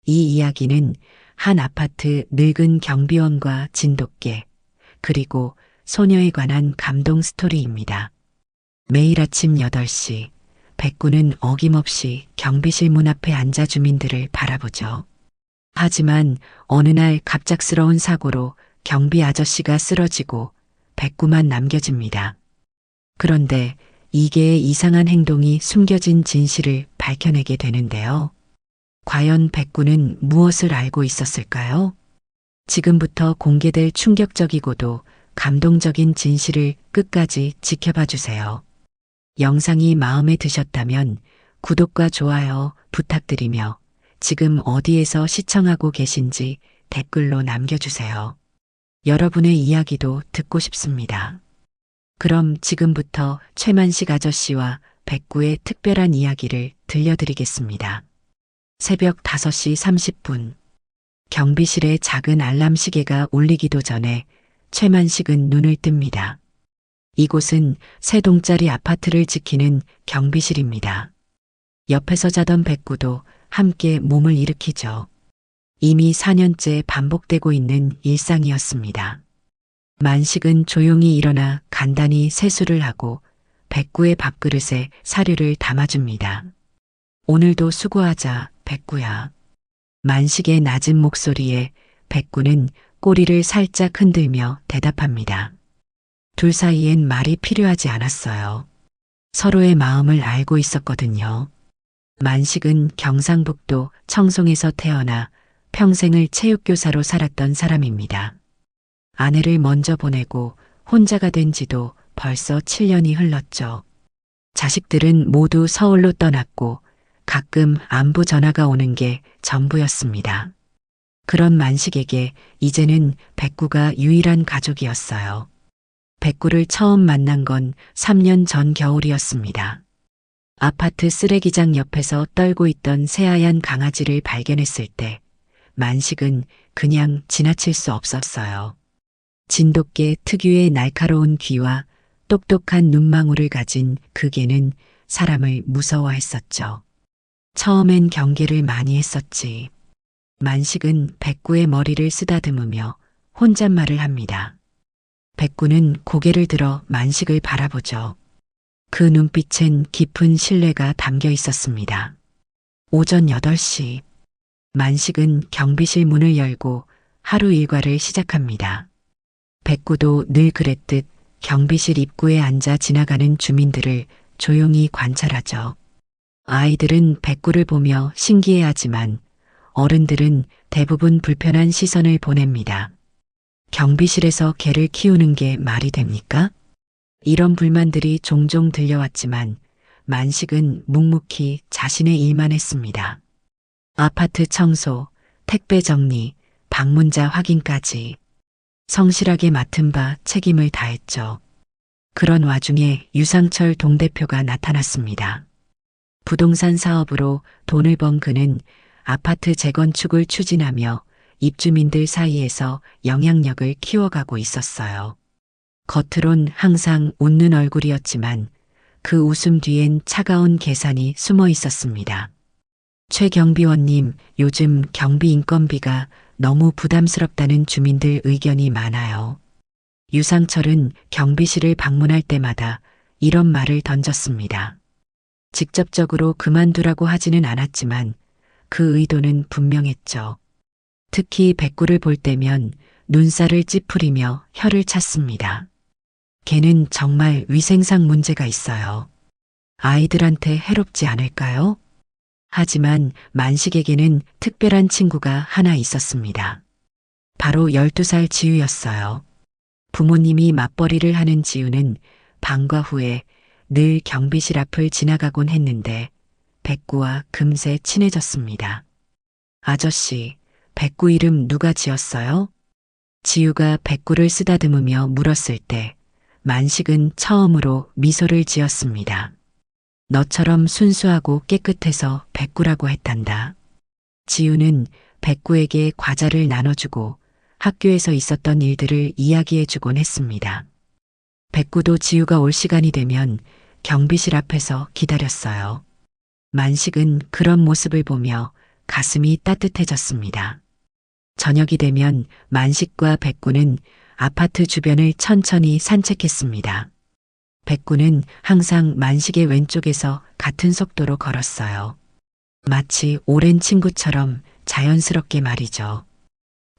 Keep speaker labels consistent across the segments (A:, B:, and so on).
A: 이 이야기는 한 아파트 늙은 경비원과 진돗개, 그리고 소녀에 관한 감동 스토리입니다. 매일 아침 8시, 백구는 어김없이 경비실 문 앞에 앉아 주민들을 바라보죠. 하지만 어느 날 갑작스러운 사고로 경비 아저씨가 쓰러지고 백구만 남겨집니다. 그런데 이계의 이상한 행동이 숨겨진 진실을 밝혀내게 되는데요. 과연 백구는 무엇을 알고 있었을까요? 지금부터 공개될 충격적이고도 감동적인 진실을 끝까지 지켜봐 주세요. 영상이 마음에 드셨다면 구독과 좋아요 부탁드리며 지금 어디에서 시청하고 계신지 댓글로 남겨주세요. 여러분의 이야기도 듣고 싶습니다. 그럼 지금부터 최만식 아저씨와 백구의 특별한 이야기를 들려드리겠습니다. 새벽 5시 30분. 경비실의 작은 알람 시계가 울리기도 전에 최만식은 눈을 뜹니다. 이곳은 세 동짜리 아파트를 지키는 경비실입니다. 옆에서 자던 백구도 함께 몸을 일으키죠. 이미 4년째 반복되고 있는 일상이었습니다. 만식은 조용히 일어나 간단히 세수를 하고 백구의 밥그릇에 사료를 담아줍니다. 오늘도 수고하자, 백구야. 만식의 낮은 목소리에 백구는 꼬리를 살짝 흔들며 대답합니다. 둘 사이엔 말이 필요하지 않았어요. 서로의 마음을 알고 있었거든요. 만식은 경상북도 청송에서 태어나 평생을 체육교사로 살았던 사람입니다. 아내를 먼저 보내고 혼자가 된 지도 벌써 7년이 흘렀죠. 자식들은 모두 서울로 떠났고 가끔 안부 전화가 오는 게 전부였습니다. 그런 만식에게 이제는 백구가 유일한 가족이었어요. 백구를 처음 만난 건 3년 전 겨울이었습니다. 아파트 쓰레기장 옆에서 떨고 있던 새하얀 강아지를 발견했을 때 만식은 그냥 지나칠 수 없었어요. 진돗개 특유의 날카로운 귀와 똑똑한 눈망울을 가진 그 개는 사람을 무서워했었죠. 처음엔 경계를 많이 했었지. 만식은 백구의 머리를 쓰다듬으며 혼잣말을 합니다. 백구는 고개를 들어 만식을 바라보죠. 그 눈빛엔 깊은 신뢰가 담겨 있었습니다. 오전 8시, 만식은 경비실 문을 열고 하루 일과를 시작합니다. 백구도 늘 그랬듯 경비실 입구에 앉아 지나가는 주민들을 조용히 관찰하죠. 아이들은 백구를 보며 신기해하지만 어른들은 대부분 불편한 시선을 보냅니다. 경비실에서 개를 키우는 게 말이 됩니까? 이런 불만들이 종종 들려왔지만 만식은 묵묵히 자신의 일만 했습니다. 아파트 청소, 택배 정리, 방문자 확인까지 성실하게 맡은 바 책임을 다했죠. 그런 와중에 유상철 동대표가 나타났습니다. 부동산 사업으로 돈을 번 그는 아파트 재건축을 추진하며 입주민들 사이에서 영향력을 키워가고 있었어요. 겉으론 항상 웃는 얼굴이었지만 그 웃음 뒤엔 차가운 계산이 숨어 있었습니다. 최 경비원님, 요즘 경비 인건비가 너무 부담스럽다는 주민들 의견이 많아요. 유상철은 경비실을 방문할 때마다 이런 말을 던졌습니다. 직접적으로 그만두라고 하지는 않았지만 그 의도는 분명했죠. 특히 백구를 볼 때면 눈살을 찌푸리며 혀를 찼습니다. 걔는 정말 위생상 문제가 있어요. 아이들한테 해롭지 않을까요? 하지만 만식에게는 특별한 친구가 하나 있었습니다. 바로 12살 지우였어요. 부모님이 맞벌이를 하는 지우는 방과 후에 늘 경비실 앞을 지나가곤 했는데 백구와 금세 친해졌습니다. 아저씨, 백구 이름 누가 지었어요? 지우가 백구를 쓰다듬으며 물었을 때 만식은 처음으로 미소를 지었습니다. 너처럼 순수하고 깨끗해서 백구라고 했단다. 지우는 백구에게 과자를 나눠주고 학교에서 있었던 일들을 이야기해주곤 했습니다. 백구도 지우가 올 시간이 되면 경비실 앞에서 기다렸어요. 만식은 그런 모습을 보며 가슴이 따뜻해졌습니다. 저녁이 되면 만식과 백구는 아파트 주변을 천천히 산책했습니다. 백구는 항상 만식의 왼쪽에서 같은 속도로 걸었어요. 마치 오랜 친구처럼 자연스럽게 말이죠.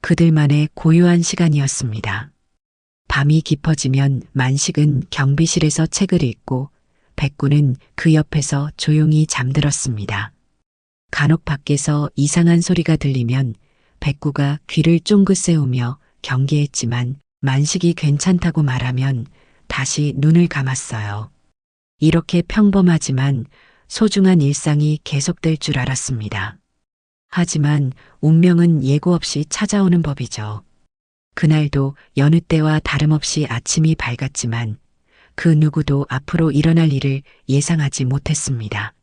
A: 그들만의 고요한 시간이었습니다. 밤이 깊어지면 만식은 경비실에서 책을 읽고 백구는 그 옆에서 조용히 잠들었습니다. 간혹 밖에서 이상한 소리가 들리면 백구가 귀를 쫑긋 세우며 경계했지만 만식이 괜찮다고 말하면 다시 눈을 감았어요. 이렇게 평범하지만 소중한 일상이 계속될 줄 알았습니다. 하지만 운명은 예고 없이 찾아오는 법이죠. 그날도 여느 때와 다름없이 아침이 밝았지만 그 누구도 앞으로 일어날 일을 예상하지 못했습니다.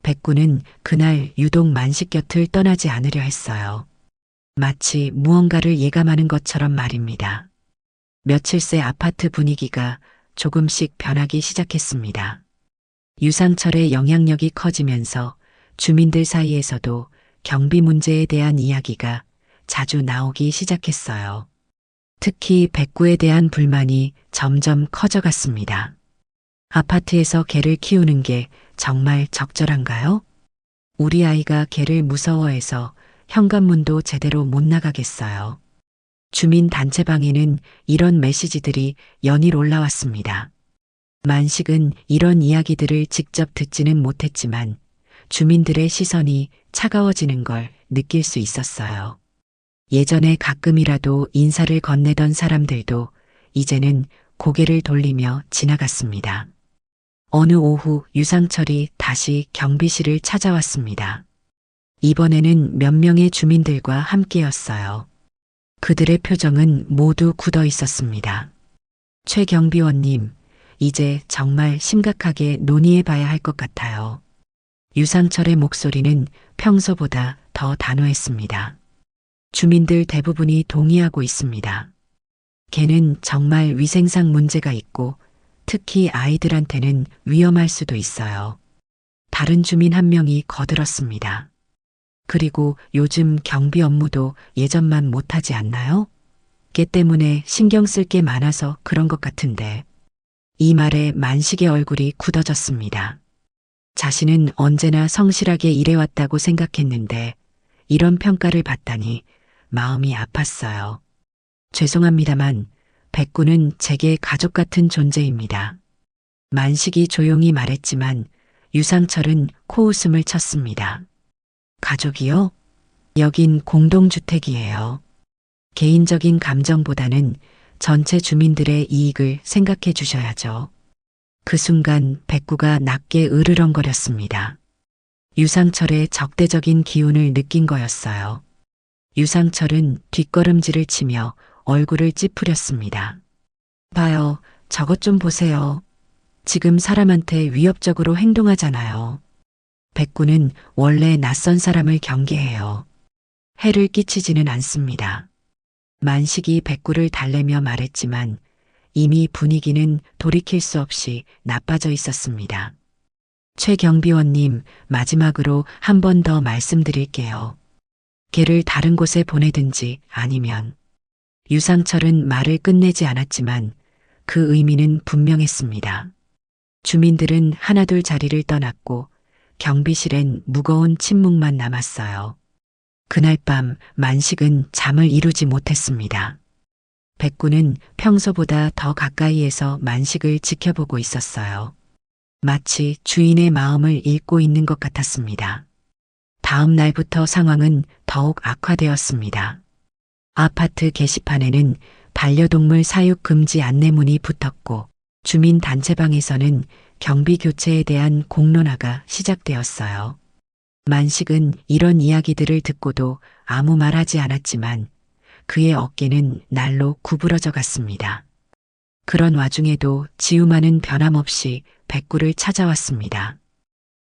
A: 백구는 그날 유독 만식 곁을 떠나지 않으려 했어요. 마치 무언가를 예감하는 것처럼 말입니다. 며칠 새 아파트 분위기가 조금씩 변하기 시작했습니다. 유상철의 영향력이 커지면서 주민들 사이에서도 경비 문제에 대한 이야기가 자주 나오기 시작했어요. 특히 백구에 대한 불만이 점점 커져갔습니다. 아파트에서 개를 키우는 게 정말 적절한가요? 우리 아이가 개를 무서워해서 현관문도 제대로 못 나가겠어요. 주민 단체방에는 이런 메시지들이 연일 올라왔습니다. 만식은 이런 이야기들을 직접 듣지는 못했지만 주민들의 시선이 차가워지는 걸 느낄 수 있었어요. 예전에 가끔이라도 인사를 건네던 사람들도 이제는 고개를 돌리며 지나갔습니다. 어느 오후 유상철이 다시 경비실을 찾아왔습니다. 이번에는 몇 명의 주민들과 함께였어요. 그들의 표정은 모두 굳어 있었습니다. 최 경비원님, 이제 정말 심각하게 논의해 봐야 할 것 같아요. 유상철의 목소리는 평소보다 더 단호했습니다. 주민들 대부분이 동의하고 있습니다. 개는 정말 위생상 문제가 있고 특히 아이들한테는 위험할 수도 있어요. 다른 주민 한 명이 거들었습니다. 그리고 요즘 경비 업무도 예전만 못하지 않나요? 개 때문에 신경 쓸 게 많아서 그런 것 같은데. 이 말에 만식의 얼굴이 굳어졌습니다. 자신은 언제나 성실하게 일해왔다고 생각했는데 이런 평가를 받다니 마음이 아팠어요. 죄송합니다만 백구는 제게 가족 같은 존재입니다. 만식이 조용히 말했지만 유상철은 코웃음을 쳤습니다. 가족이요? 여긴 공동주택이에요. 개인적인 감정보다는 전체 주민들의 이익을 생각해 주셔야죠. 그 순간 백구가 낮게 으르렁거렸습니다. 유상철의 적대적인 기운을 느낀 거였어요. 유상철은 뒷걸음질을 치며 얼굴을 찌푸렸습니다. 봐요, 저것 좀 보세요. 지금 사람한테 위협적으로 행동하잖아요. 백구는 원래 낯선 사람을 경계해요. 해를 끼치지는 않습니다. 만식이 백구를 달래며 말했지만 이미 분위기는 돌이킬 수 없이 나빠져 있었습니다. 최 경비원님, 마지막으로 한 번 더 말씀드릴게요. 개를 다른 곳에 보내든지 아니면. 유상철은 말을 끝내지 않았지만 그 의미는 분명했습니다. 주민들은 하나둘 자리를 떠났고 경비실엔 무거운 침묵만 남았어요. 그날 밤 만식은 잠을 이루지 못했습니다. 백구는 평소보다 더 가까이에서 만식을 지켜보고 있었어요. 마치 주인의 마음을 읽고 있는 것 같았습니다. 다음 날부터 상황은 더욱 악화되었습니다. 아파트 게시판에는 반려동물 사육 금지 안내문이 붙었고 주민 단체방에서는 경비 교체에 대한 공론화가 시작되었어요. 만식은 이런 이야기들을 듣고도 아무 말하지 않았지만 그의 어깨는 날로 구부러져 갔습니다. 그런 와중에도 지우만은 변함없이 백구를 찾아왔습니다.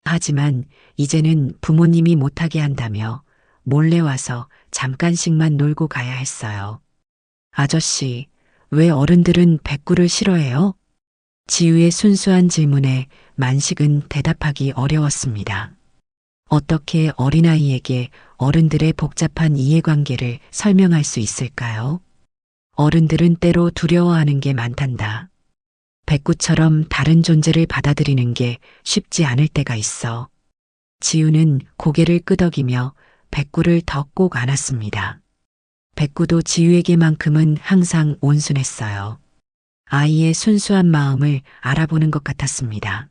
A: 하지만 이제는 부모님이 못하게 한다며 몰래 와서 잠깐씩만 놀고 가야 했어요. 아저씨, 왜 어른들은 백구를 싫어해요? 지우의 순수한 질문에 만식은 대답하기 어려웠습니다. 어떻게 어린아이에게 어른들의 복잡한 이해관계를 설명할 수 있을까요? 어른들은 때로 두려워하는 게 많단다. 백구처럼 다른 존재를 받아들이는 게 쉽지 않을 때가 있어. 지우는 고개를 끄덕이며 백구를 더 꼭 안았습니다. 백구도 지우에게만큼은 항상 온순했어요. 아이의 순수한 마음을 알아보는 것 같았습니다.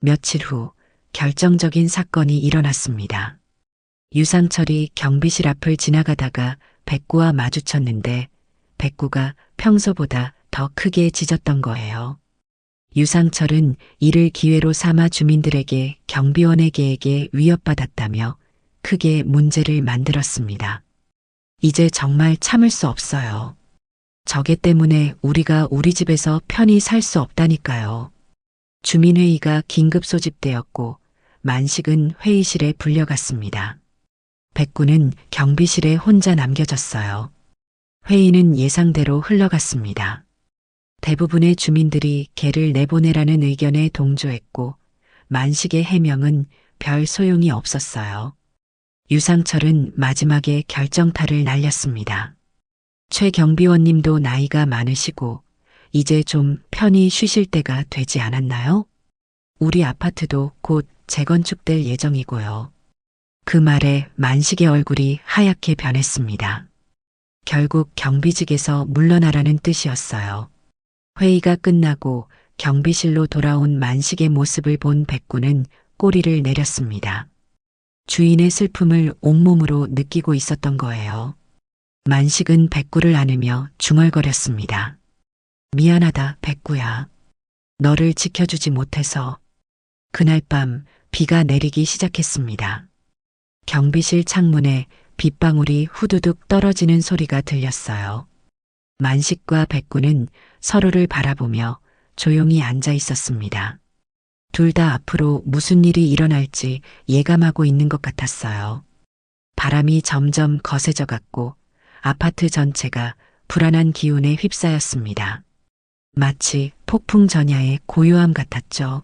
A: 며칠 후 결정적인 사건이 일어났습니다. 유상철이 경비실 앞을 지나가다가 백구와 마주쳤는데 백구가 평소보다 더 크게 짖었던 거예요. 유상철은 이를 기회로 삼아 주민들에게 경비원의 계획에 위협받았다며 크게 문제를 만들었습니다. 이제 정말 참을 수 없어요. 저게 때문에 우리가 우리 집에서 편히 살 수 없다니까요. 주민회의가 긴급 소집되었고 만식은 회의실에 불려갔습니다. 백구는 경비실에 혼자 남겨졌어요. 회의는 예상대로 흘러갔습니다. 대부분의 주민들이 개를 내보내라는 의견에 동조했고 만식의 해명은 별 소용이 없었어요. 유상철은 마지막에 결정타를 날렸습니다. 최 경비원님도 나이가 많으시고 이제 좀 편히 쉬실 때가 되지 않았나요? 우리 아파트도 곧 재건축될 예정이고요. 그 말에 만식의 얼굴이 하얗게 변했습니다. 결국 경비직에서 물러나라는 뜻이었어요. 회의가 끝나고 경비실로 돌아온 만식의 모습을 본 백구는 꼬리를 내렸습니다. 주인의 슬픔을 온몸으로 느끼고 있었던 거예요. 만식은 백구를 안으며 중얼거렸습니다. 미안하다, 백구야. 너를 지켜주지 못해서. 그날 밤 비가 내리기 시작했습니다. 경비실 창문에 빗방울이 후두둑 떨어지는 소리가 들렸어요. 만식과 백구는 서로를 바라보며 조용히 앉아 있었습니다. 둘 다 앞으로 무슨 일이 일어날지 예감하고 있는 것 같았어요. 바람이 점점 거세져 갔고 아파트 전체가 불안한 기운에 휩싸였습니다. 마치 폭풍 전야의 고요함 같았죠.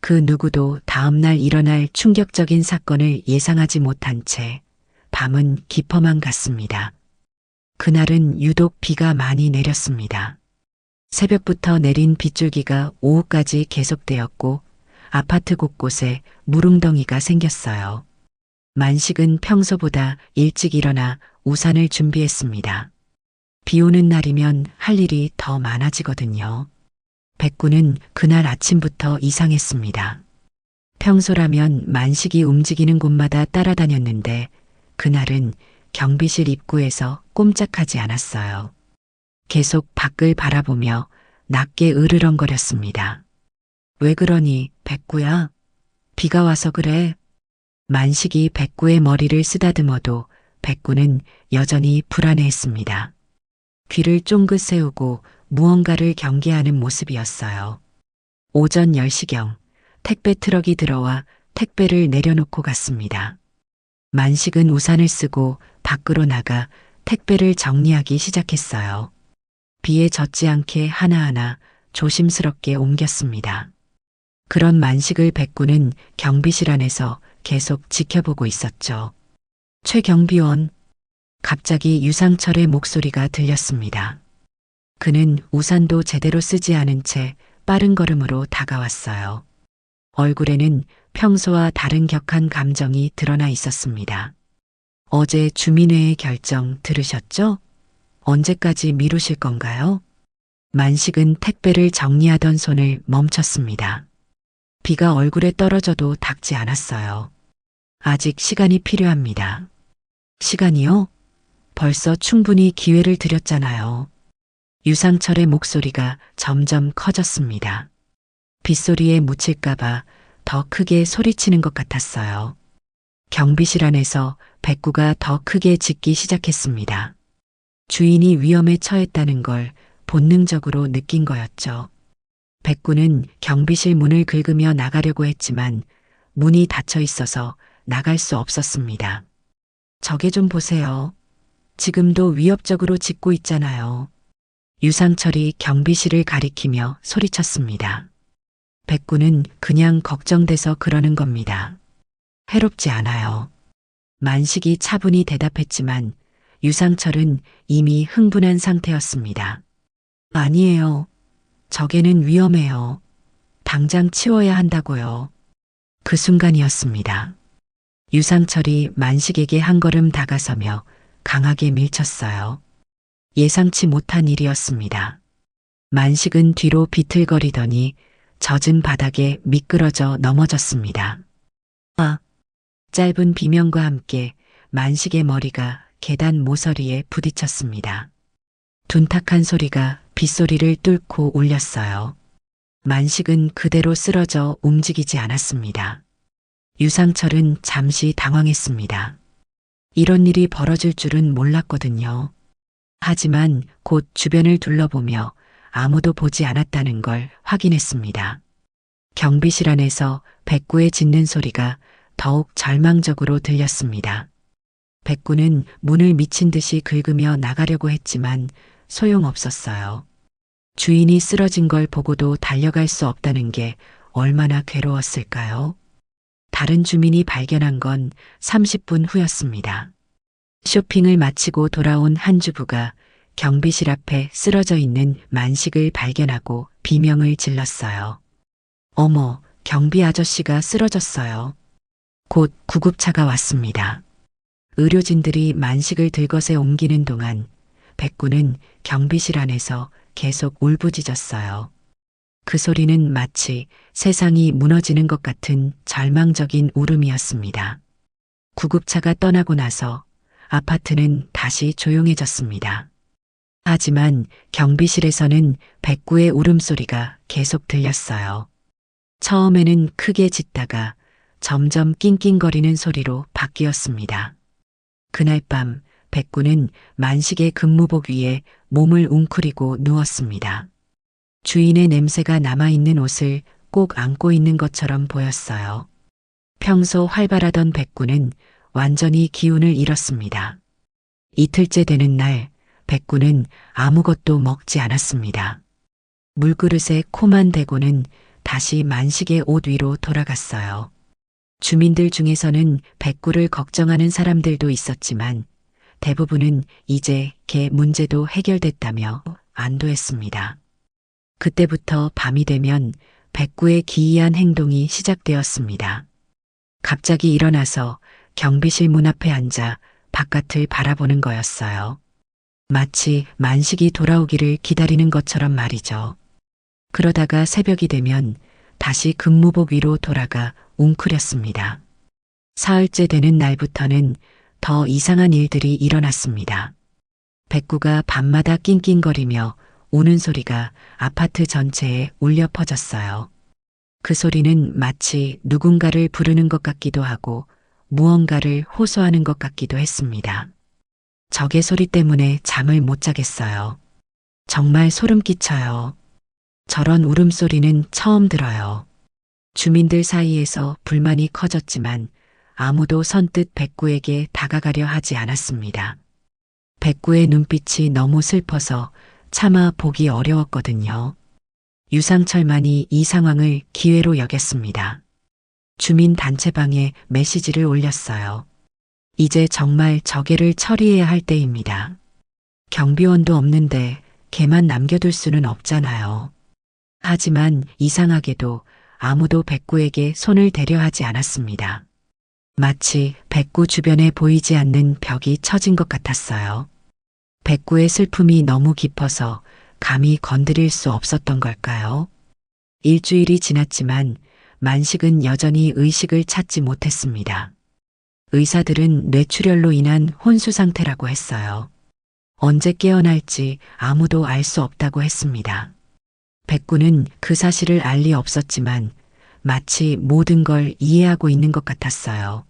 A: 그 누구도 다음날 일어날 충격적인 사건을 예상하지 못한 채 밤은 깊어만 갔습니다. 그날은 유독 비가 많이 내렸습니다. 새벽부터 내린 빗줄기가 오후까지 계속되었고 아파트 곳곳에 물웅덩이가 생겼어요. 만식은 평소보다 일찍 일어나 우산을 준비했습니다. 비 오는 날이면 할 일이 더 많아지거든요. 백구는 그날 아침부터 이상했습니다. 평소라면 만식이 움직이는 곳마다 따라다녔는데 그날은 경비실 입구에서 꼼짝하지 않았어요. 계속 밖을 바라보며 낮게 으르렁거렸습니다. 왜 그러니, 백구야? 비가 와서 그래. 만식이 백구의 머리를 쓰다듬어도 백구는 여전히 불안해했습니다. 귀를 쫑긋 세우고 무언가를 경계하는 모습이었어요. 오전 10시경 택배 트럭이 들어와 택배를 내려놓고 갔습니다. 만식은 우산을 쓰고 밖으로 나가 택배를 정리하기 시작했어요. 비에 젖지 않게 하나하나 조심스럽게 옮겼습니다. 그런 만식을 백구는 경비실 안에서 계속 지켜보고 있었죠. 최 경비원. 갑자기 유상철의 목소리가 들렸습니다. 그는 우산도 제대로 쓰지 않은 채 빠른 걸음으로 다가왔어요. 얼굴에는 평소와 다른 격한 감정이 드러나 있었습니다. 어제 주민회의 결정 들으셨죠? 언제까지 미루실 건가요? 만식은 택배를 정리하던 손을 멈췄습니다. 비가 얼굴에 떨어져도 닦지 않았어요. 아직 시간이 필요합니다. 시간이요? 벌써 충분히 기회를 드렸잖아요. 유상철의 목소리가 점점 커졌습니다. 빗소리에 묻힐까봐 더 크게 소리치는 것 같았어요. 경비실 안에서 백구가 더 크게 짖기 시작했습니다. 주인이 위험에 처했다는 걸 본능적으로 느낀 거였죠. 백구는 경비실 문을 긁으며 나가려고 했지만 문이 닫혀 있어서 나갈 수 없었습니다. 저게 좀 보세요. 지금도 위협적으로 짖고 있잖아요. 유상철이 경비실을 가리키며 소리쳤습니다. 백구는 그냥 걱정돼서 그러는 겁니다. 해롭지 않아요. 만식이 차분히 대답했지만 유상철은 이미 흥분한 상태였습니다. 아니에요. 저게는 위험해요. 당장 치워야 한다고요. 그 순간이었습니다. 유상철이 만식에게 한 걸음 다가서며 강하게 밀쳤어요. 예상치 못한 일이었습니다. 만식은 뒤로 비틀거리더니 젖은 바닥에 미끄러져 넘어졌습니다. 아! 짧은 비명과 함께 만식의 머리가 계단 모서리에 부딪혔습니다. 둔탁한 소리가 빗소리를 뚫고 울렸어요. 만식은 그대로 쓰러져 움직이지 않았습니다. 유상철은 잠시 당황했습니다. 이런 일이 벌어질 줄은 몰랐거든요. 하지만 곧 주변을 둘러보며 아무도 보지 않았다는 걸 확인했습니다. 경비실 안에서 백구의 짖는 소리가 더욱 절망적으로 들렸습니다. 백구는 문을 미친 듯이 긁으며 나가려고 했지만 소용없었어요. 주인이 쓰러진 걸 보고도 달려갈 수 없다는 게 얼마나 괴로웠을까요? 다른 주민이 발견한 건 30분 후였습니다. 쇼핑을 마치고 돌아온 한 주부가 경비실 앞에 쓰러져 있는 만식을 발견하고 비명을 질렀어요. 어머, 경비 아저씨가 쓰러졌어요. 곧 구급차가 왔습니다. 의료진들이 만식을 들것에 옮기는 동안 백구는 경비실 안에서 계속 울부짖었어요. 그 소리는 마치 세상이 무너지는 것 같은 절망적인 울음이었습니다. 구급차가 떠나고 나서 아파트는 다시 조용해졌습니다. 하지만 경비실에서는 백구의 울음소리가 계속 들렸어요. 처음에는 크게 짖다가 점점 낑낑거리는 소리로 바뀌었습니다. 그날 밤 백구는 만식의 근무복 위에 몸을 웅크리고 누웠습니다. 주인의 냄새가 남아있는 옷을 꼭 안고 있는 것처럼 보였어요. 평소 활발하던 백구는 완전히 기운을 잃었습니다. 이틀째 되는 날 백구는 아무것도 먹지 않았습니다. 물그릇에 코만 대고는 다시 만식의 옷 위로 돌아갔어요. 주민들 중에서는 백구를 걱정하는 사람들도 있었지만 대부분은 이제 개 문제도 해결됐다며 안도했습니다. 그때부터 밤이 되면 백구의 기이한 행동이 시작되었습니다. 갑자기 일어나서 경비실 문 앞에 앉아 바깥을 바라보는 거였어요. 마치 만식이 돌아오기를 기다리는 것처럼 말이죠. 그러다가 새벽이 되면 다시 근무복 위로 돌아가 웅크렸습니다. 사흘째 되는 날부터는 더 이상한 일들이 일어났습니다. 백구가 밤마다 낑낑거리며 우는 소리가 아파트 전체에 울려 퍼졌어요. 그 소리는 마치 누군가를 부르는 것 같기도 하고 무언가를 호소하는 것 같기도 했습니다. 적의 소리 때문에 잠을 못 자겠어요. 정말 소름 끼쳐요. 저런 울음소리는 처음 들어요. 주민들 사이에서 불만이 커졌지만 아무도 선뜻 백구에게 다가가려 하지 않았습니다. 백구의 눈빛이 너무 슬퍼서 차마 보기 어려웠거든요. 유상철만이 이 상황을 기회로 여겼습니다. 주민 단체방에 메시지를 올렸어요. 이제 정말 저개를 처리해야 할 때입니다. 경비원도 없는데 개만 남겨둘 수는 없잖아요. 하지만 이상하게도 아무도 백구에게 손을 대려 하지 않았습니다. 마치 백구 주변에 보이지 않는 벽이 쳐진 것 같았어요. 백구의 슬픔이 너무 깊어서 감히 건드릴 수 없었던 걸까요? 일주일이 지났지만 만식은 여전히 의식을 찾지 못했습니다. 의사들은 뇌출혈로 인한 혼수 상태라고 했어요. 언제 깨어날지 아무도 알 수 없다고 했습니다. 백구는 그 사실을 알 리 없었지만 마치 모든 걸 이해하고 있는 것 같았어요.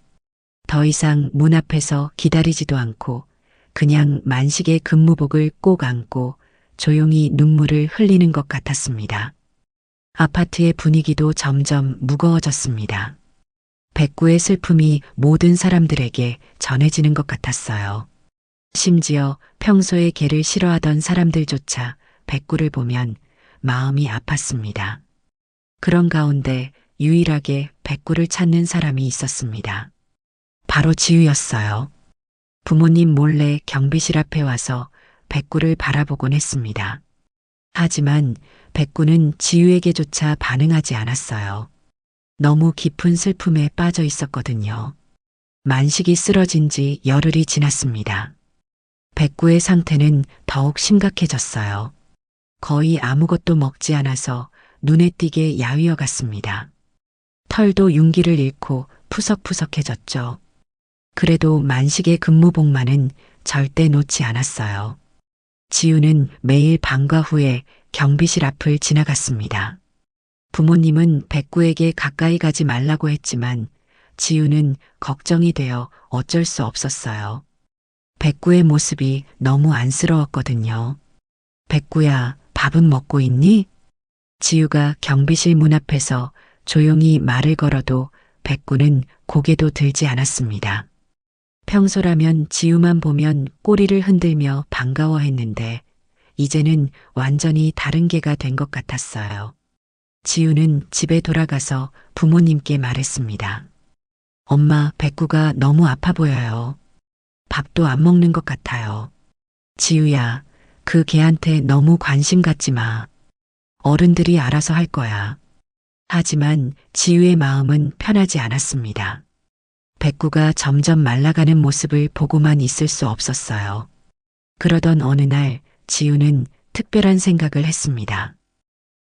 A: 더 이상 문 앞에서 기다리지도 않고 그냥 만식의 근무복을 꼭 안고 조용히 눈물을 흘리는 것 같았습니다. 아파트의 분위기도 점점 무거워졌습니다. 백구의 슬픔이 모든 사람들에게 전해지는 것 같았어요. 심지어 평소에 개를 싫어하던 사람들조차 백구를 보면 마음이 아팠습니다. 그런 가운데 유일하게 백구를 찾는 사람이 있었습니다. 바로 지우였어요. 부모님 몰래 경비실 앞에 와서 백구를 바라보곤 했습니다. 하지만 백구는 지우에게조차 반응하지 않았어요. 너무 깊은 슬픔에 빠져 있었거든요. 만식이 쓰러진 지 열흘이 지났습니다. 백구의 상태는 더욱 심각해졌어요. 거의 아무것도 먹지 않아서 눈에 띄게 야위어 갔습니다. 털도 윤기를 잃고 푸석푸석해졌죠. 그래도 만식의 근무복만은 절대 놓지 않았어요. 지우는 매일 방과 후에 경비실 앞을 지나갔습니다. 부모님은 백구에게 가까이 가지 말라고 했지만 지우는 걱정이 되어 어쩔 수 없었어요. 백구의 모습이 너무 안쓰러웠거든요. 백구야, 밥은 먹고 있니? 지우가 경비실 문 앞에서 조용히 말을 걸어도 백구는 고개도 들지 않았습니다. 평소라면 지우만 보면 꼬리를 흔들며 반가워했는데 이제는 완전히 다른 개가 된 것 같았어요. 지우는 집에 돌아가서 부모님께 말했습니다. 엄마, 백구가 너무 아파 보여요. 밥도 안 먹는 것 같아요. 지우야, 그 개한테 너무 관심 갖지 마. 어른들이 알아서 할 거야. 하지만 지우의 마음은 편하지 않았습니다. 백구가 점점 말라가는 모습을 보고만 있을 수 없었어요. 그러던 어느 날 지우는 특별한 생각을 했습니다.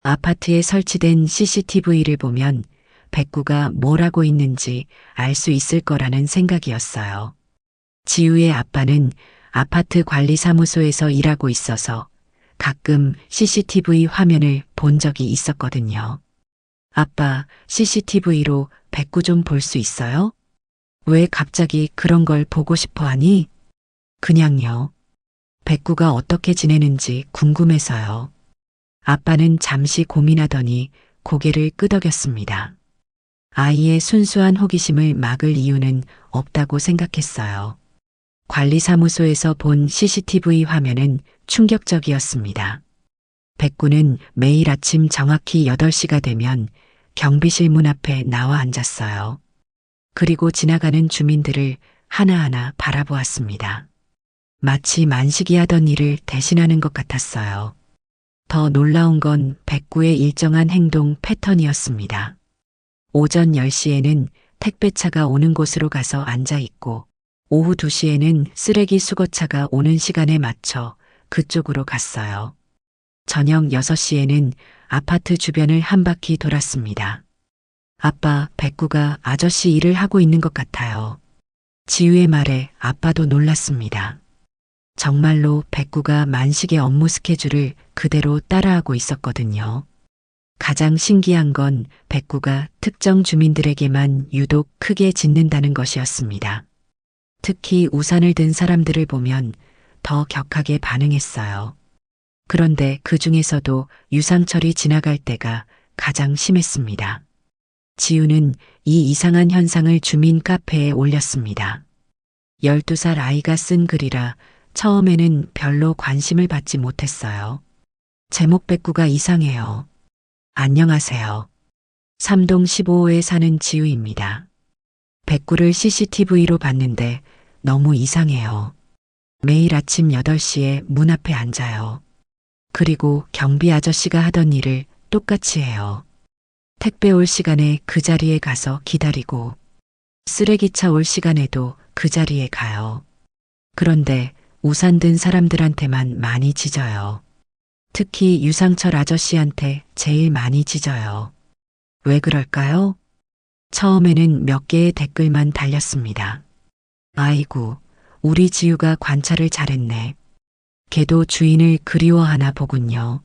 A: 아파트에 설치된 CCTV를 보면 백구가 뭘 하고 있는지 알 수 있을 거라는 생각이었어요. 지우의 아빠는 아파트 관리사무소에서 일하고 있어서 가끔 CCTV 화면을 본 적이 있었거든요. 아빠, CCTV로 백구 좀 볼 수 있어요? 왜 갑자기 그런 걸 보고 싶어 하니? 그냥요. 백구가 어떻게 지내는지 궁금해서요. 아빠는 잠시 고민하더니 고개를 끄덕였습니다. 아이의 순수한 호기심을 막을 이유는 없다고 생각했어요. 관리사무소에서 본 CCTV 화면은 충격적이었습니다. 백구는 매일 아침 정확히 8시가 되면 경비실 문 앞에 나와 앉았어요. 그리고 지나가는 주민들을 하나하나 바라보았습니다. 마치 만식이 하던 일을 대신하는 것 같았어요. 더 놀라운 건 백구의 일정한 행동 패턴이었습니다. 오전 10시에는 택배차가 오는 곳으로 가서 앉아 있고 오후 2시에는 쓰레기 수거차가 오는 시간에 맞춰 그쪽으로 갔어요. 저녁 6시에는 아파트 주변을 한 바퀴 돌았습니다. 아빠, 백구가 아저씨 일을 하고 있는 것 같아요. 지우의 말에 아빠도 놀랐습니다. 정말로 백구가 만식의 업무 스케줄을 그대로 따라하고 있었거든요. 가장 신기한 건 백구가 특정 주민들에게만 유독 크게 짖는다는 것이었습니다. 특히 우산을 든 사람들을 보면 더 격하게 반응했어요. 그런데 그 중에서도 유상철이 지나갈 때가 가장 심했습니다. 지우는 이 이상한 현상을 주민 카페에 올렸습니다. 12살 아이가 쓴 글이라 처음에는 별로 관심을 받지 못했어요. 제목 백구가 이상해요. 안녕하세요. 3동 15호에 사는 지우입니다. 백구를 CCTV로 봤는데 너무 이상해요. 매일 아침 8시에 문 앞에 앉아요. 그리고 경비 아저씨가 하던 일을 똑같이 해요. 택배 올 시간에 그 자리에 가서 기다리고 쓰레기차 올 시간에도 그 자리에 가요. 그런데 우산 든 사람들한테만 많이 짖어요. 특히 유상철 아저씨한테 제일 많이 짖어요. 왜 그럴까요? 처음에는 몇 개의 댓글만 달렸습니다. 아이고, 우리 지우가 관찰을 잘했네. 걔도 주인을 그리워하나 보군요.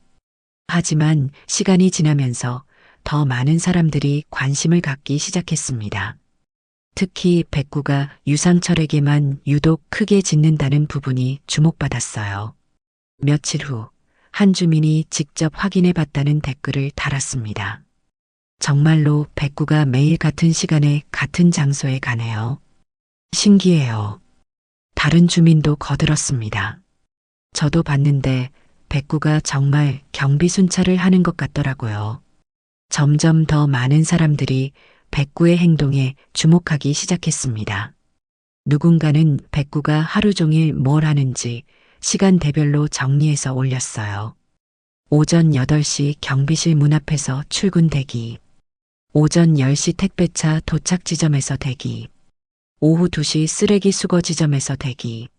A: 하지만 시간이 지나면서 더 많은 사람들이 관심을 갖기 시작했습니다. 특히 백구가 유상철에게만 유독 크게 짖는다는 부분이 주목받았어요. 며칠 후 한 주민이 직접 확인해 봤다는 댓글을 달았습니다. 정말로 백구가 매일 같은 시간에 같은 장소에 가네요. 신기해요. 다른 주민도 거들었습니다. 저도 봤는데 백구가 정말 경비 순찰을 하는 것 같더라고요. 점점 더 많은 사람들이 백구의 행동에 주목하기 시작했습니다. 누군가는 백구가 하루 종일 뭘 하는지 시간대별로 정리해서 올렸어요. 오전 8시 경비실 문 앞에서 출근 대기. 오전 10시 택배차 도착 지점에서 대기. 오후 2시 쓰레기 수거 지점에서 대기.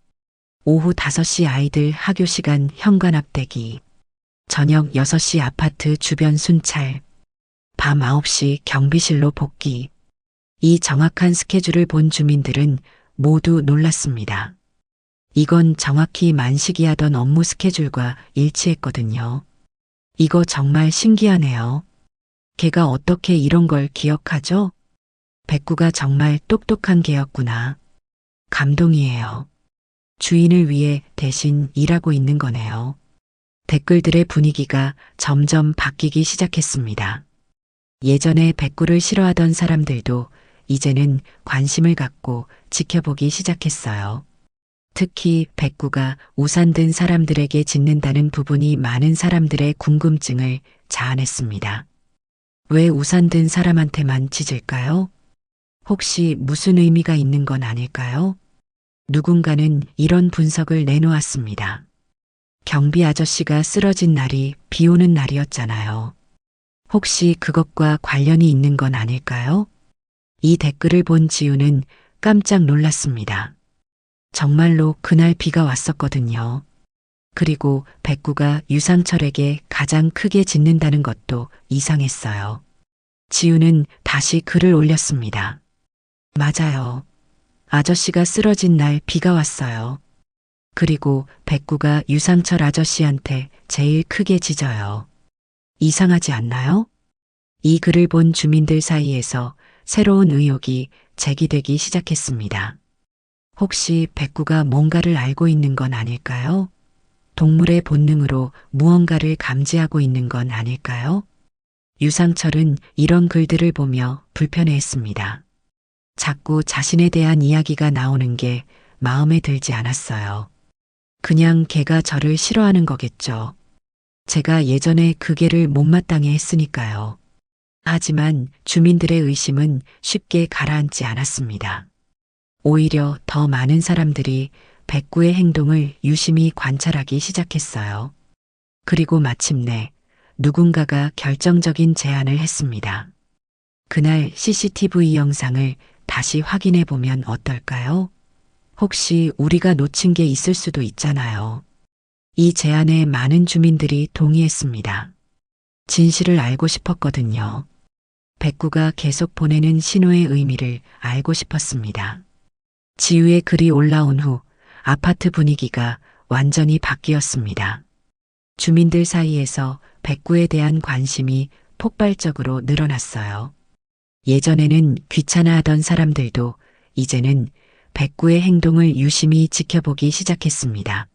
A: 오후 5시 아이들 학교 시간 현관 앞 대기. 저녁 6시 아파트 주변 순찰. 밤 9시 경비실로 복귀. 이 정확한 스케줄을 본 주민들은 모두 놀랐습니다. 이건 정확히 만식이 하던 업무 스케줄과 일치했거든요. 이거 정말 신기하네요. 걔가 어떻게 이런 걸 기억하죠? 백구가 정말 똑똑한 개였구나. 감동이에요. 주인을 위해 대신 일하고 있는 거네요. 댓글들의 분위기가 점점 바뀌기 시작했습니다. 예전에 백구를 싫어하던 사람들도 이제는 관심을 갖고 지켜보기 시작했어요. 특히 백구가 우산 든 사람들에게 짖는다는 부분이 많은 사람들의 궁금증을 자아냈습니다. 왜 우산 든 사람한테만 짖을까요? 혹시 무슨 의미가 있는 건 아닐까요? 누군가는 이런 분석을 내놓았습니다. 경비 아저씨가 쓰러진 날이 비 오는 날이었잖아요. 혹시 그것과 관련이 있는 건 아닐까요? 이 댓글을 본 지우는 깜짝 놀랐습니다. 정말로 그날 비가 왔었거든요. 그리고 백구가 유상철에게 가장 크게 짖는다는 것도 이상했어요. 지우는 다시 글을 올렸습니다. 맞아요. 아저씨가 쓰러진 날 비가 왔어요. 그리고 백구가 유상철 아저씨한테 제일 크게 짖어요. 이상하지 않나요? 이 글을 본 주민들 사이에서 새로운 의혹이 제기되기 시작했습니다. 혹시 백구가 뭔가를 알고 있는 건 아닐까요? 동물의 본능으로 무언가를 감지하고 있는 건 아닐까요? 유상철은 이런 글들을 보며 불편해했습니다. 자꾸 자신에 대한 이야기가 나오는 게 마음에 들지 않았어요. 그냥 걔가 저를 싫어하는 거겠죠. 제가 예전에 그 개를 못마땅해 했으니까요. 하지만 주민들의 의심은 쉽게 가라앉지 않았습니다. 오히려 더 많은 사람들이 백구의 행동을 유심히 관찰하기 시작했어요. 그리고 마침내 누군가가 결정적인 제안을 했습니다. 그날 CCTV 영상을 다시 확인해 보면 어떨까요? 혹시 우리가 놓친 게 있을 수도 있잖아요. 이 제안에 많은 주민들이 동의했습니다. 진실을 알고 싶었거든요. 백구가 계속 보내는 신호의 의미를 알고 싶었습니다. 지우의 글이 올라온 후 아파트 분위기가 완전히 바뀌었습니다. 주민들 사이에서 백구에 대한 관심이 폭발적으로 늘어났어요. 예전에는 귀찮아하던 사람들도 이제는 백구의 행동을 유심히 지켜보기 시작했습니다.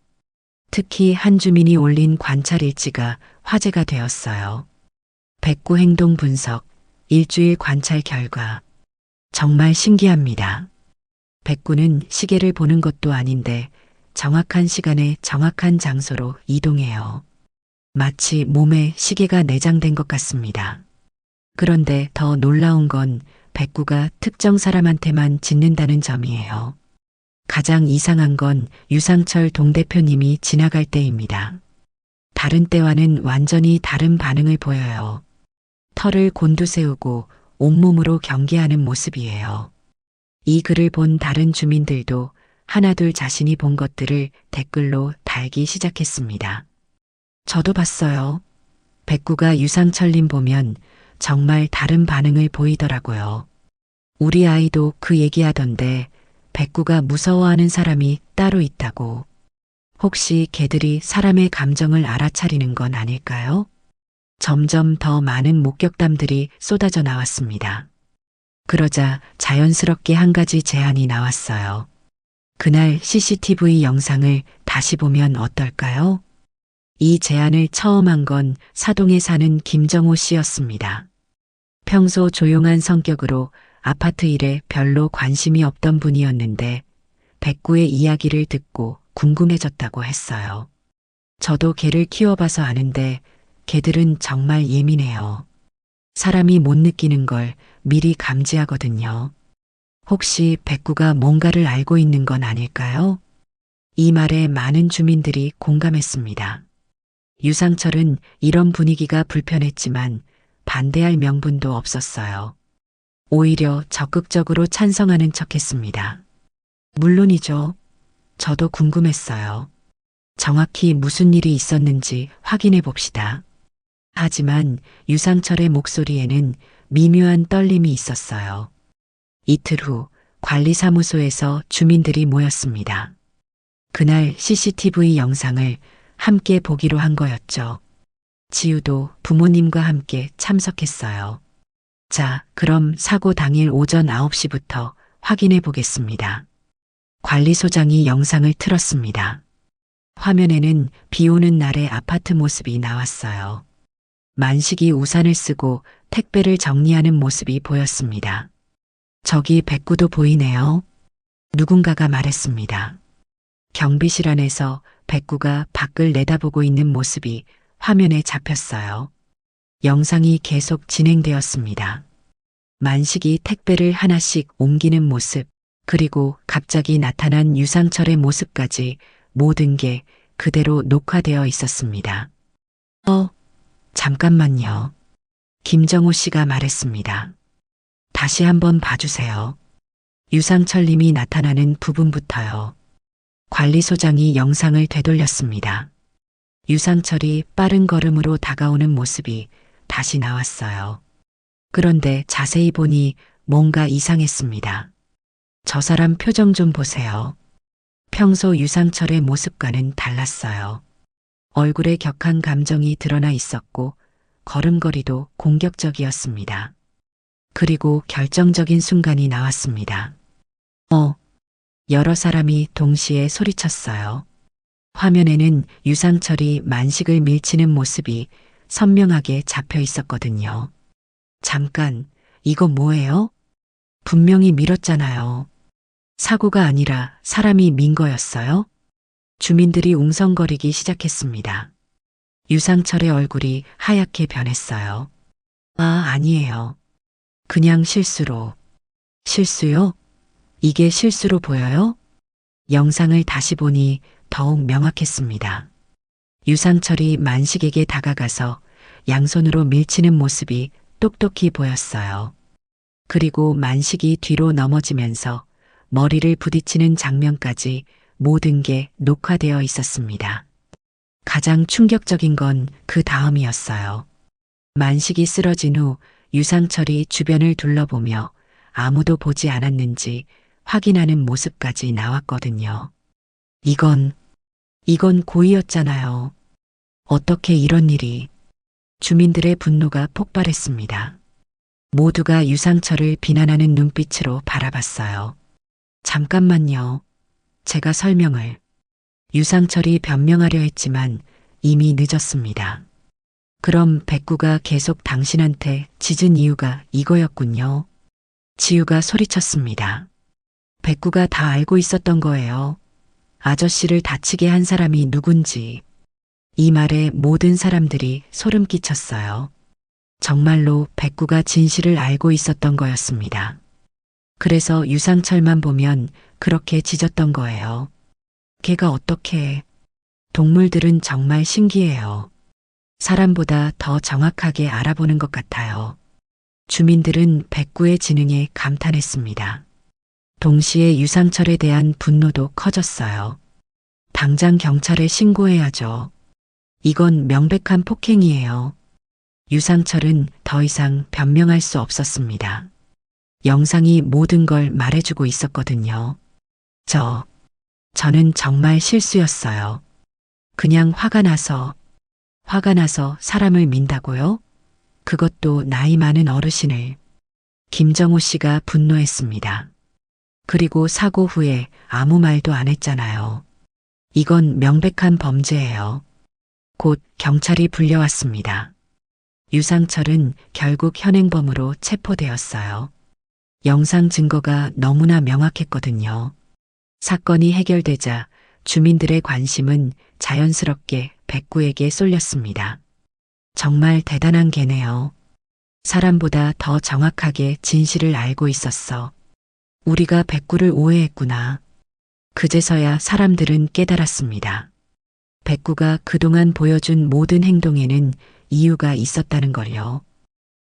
A: 특히 한 주민이 올린 관찰 일지가 화제가 되었어요. 백구 행동 분석, 일주일 관찰 결과. 정말 신기합니다. 백구는 시계를 보는 것도 아닌데 정확한 시간에 정확한 장소로 이동해요. 마치 몸에 시계가 내장된 것 같습니다. 그런데 더 놀라운 건 백구가 특정 사람한테만 짖는다는 점이에요. 가장 이상한 건 유상철 동대표님이 지나갈 때입니다. 다른 때와는 완전히 다른 반응을 보여요. 털을 곤두세우고 온몸으로 경계하는 모습이에요. 이 글을 본 다른 주민들도 하나둘 자신이 본 것들을 댓글로 달기 시작했습니다. 저도 봤어요. 백구가 유상철님 보면 정말 다른 반응을 보이더라고요. 우리 아이도 그 얘기하던데 백구가 무서워하는 사람이 따로 있다고. 혹시 개들이 사람의 감정을 알아차리는 건 아닐까요? 점점 더 많은 목격담들이 쏟아져 나왔습니다. 그러자 자연스럽게 한 가지 제안이 나왔어요. 그날 CCTV 영상을 다시 보면 어떨까요? 이 제안을 처음 한 건 사동에 사는 김정호 씨였습니다. 평소 조용한 성격으로 아파트 일에 별로 관심이 없던 분이었는데 백구의 이야기를 듣고 궁금해졌다고 했어요. 저도 개를 키워봐서 아는데 개들은 정말 예민해요. 사람이 못 느끼는 걸 미리 감지하거든요. 혹시 백구가 뭔가를 알고 있는 건 아닐까요? 이 말에 많은 주민들이 공감했습니다. 유상철은 이런 분위기가 불편했지만 반대할 명분도 없었어요. 오히려 적극적으로 찬성하는 척했습니다. 물론이죠. 저도 궁금했어요. 정확히 무슨 일이 있었는지 확인해 봅시다. 하지만 유상철의 목소리에는 미묘한 떨림이 있었어요. 이틀 후 관리사무소에서 주민들이 모였습니다. 그날 CCTV 영상을 함께 보기로 한 거였죠. 지우도 부모님과 함께 참석했어요. 자, 그럼 사고 당일 오전 9시부터 확인해 보겠습니다. 관리소장이 영상을 틀었습니다. 화면에는 비 오는 날의 아파트 모습이 나왔어요. 만식이 우산을 쓰고 택배를 정리하는 모습이 보였습니다. 저기 백구도 보이네요. 누군가가 말했습니다. 경비실 안에서 백구가 밖을 내다보고 있는 모습이 화면에 잡혔어요. 영상이 계속 진행되었습니다. 만식이 택배를 하나씩 옮기는 모습, 그리고 갑자기 나타난 유상철의 모습까지 모든 게 그대로 녹화되어 있었습니다. 잠깐만요. 김정호 씨가 말했습니다. 다시 한번 봐주세요. 유상철 님이 나타나는 부분부터요. 관리소장이 영상을 되돌렸습니다. 유상철이 빠른 걸음으로 다가오는 모습이 다시 나왔어요. 그런데 자세히 보니 뭔가 이상했습니다. 저 사람 표정 좀 보세요. 평소 유상철의 모습과는 달랐어요. 얼굴에 격한 감정이 드러나 있었고 걸음걸이도 공격적이었습니다. 그리고 결정적인 순간이 나왔습니다. 여러 사람이 동시에 소리쳤어요. 화면에는 유상철이 만식을 밀치는 모습이 선명하게 잡혀 있었거든요. 잠깐, 이거 뭐예요? 분명히 밀었잖아요. 사고가 아니라 사람이 민 거였어요? 주민들이 웅성거리기 시작했습니다. 유상철의 얼굴이 하얗게 변했어요. 아니에요. 그냥 실수로. 실수요? 이게 실수로 보여요? 영상을 다시 보니 더욱 명확했습니다. 유상철이 만식에게 다가가서 양손으로 밀치는 모습이 똑똑히 보였어요. 그리고 만식이 뒤로 넘어지면서 머리를 부딪히는 장면까지 모든 게 녹화되어 있었습니다. 가장 충격적인 건 그 다음이었어요. 만식이 쓰러진 후 유상철이 주변을 둘러보며 아무도 보지 않았는지 확인하는 모습까지 나왔거든요. 이건 고의였잖아요. 어떻게 이런 일이. 주민들의 분노가 폭발했습니다. 모두가 유상철을 비난하는 눈빛으로 바라봤어요. 잠깐만요. 제가 설명을. 유상철이 변명하려 했지만 이미 늦었습니다. 그럼 백구가 계속 당신한테 짖은 이유가 이거였군요. 지우가 소리쳤습니다. 백구가 다 알고 있었던 거예요. 아저씨를 다치게 한 사람이 누군지. 이 말에 모든 사람들이 소름 끼쳤어요. 정말로 백구가 진실을 알고 있었던 거였습니다. 그래서 유상철만 보면 그렇게 짖었던 거예요. 걔가 어떻게. 동물들은 정말 신기해요. 사람보다 더 정확하게 알아보는 것 같아요. 주민들은 백구의 지능에 감탄했습니다. 동시에 유상철에 대한 분노도 커졌어요. 당장 경찰에 신고해야죠. 이건 명백한 폭행이에요. 유상철은 더 이상 변명할 수 없었습니다. 영상이 모든 걸 말해주고 있었거든요. 저는 정말 실수였어요. 그냥 화가 나서 사람을 민다고요? 그것도 나이 많은 어르신을. 김정호 씨가 분노했습니다. 그리고 사고 후에 아무 말도 안 했잖아요. 이건 명백한 범죄예요. 곧 경찰이 불려왔습니다. 유상철은 결국 현행범으로 체포되었어요. 영상 증거가 너무나 명확했거든요. 사건이 해결되자 주민들의 관심은 자연스럽게 백구에게 쏠렸습니다. 정말 대단한 개네요. 사람보다 더 정확하게 진실을 알고 있었어. 우리가 백구를 오해했구나. 그제서야 사람들은 깨달았습니다. 백구가 그동안 보여준 모든 행동에는 이유가 있었다는 걸요.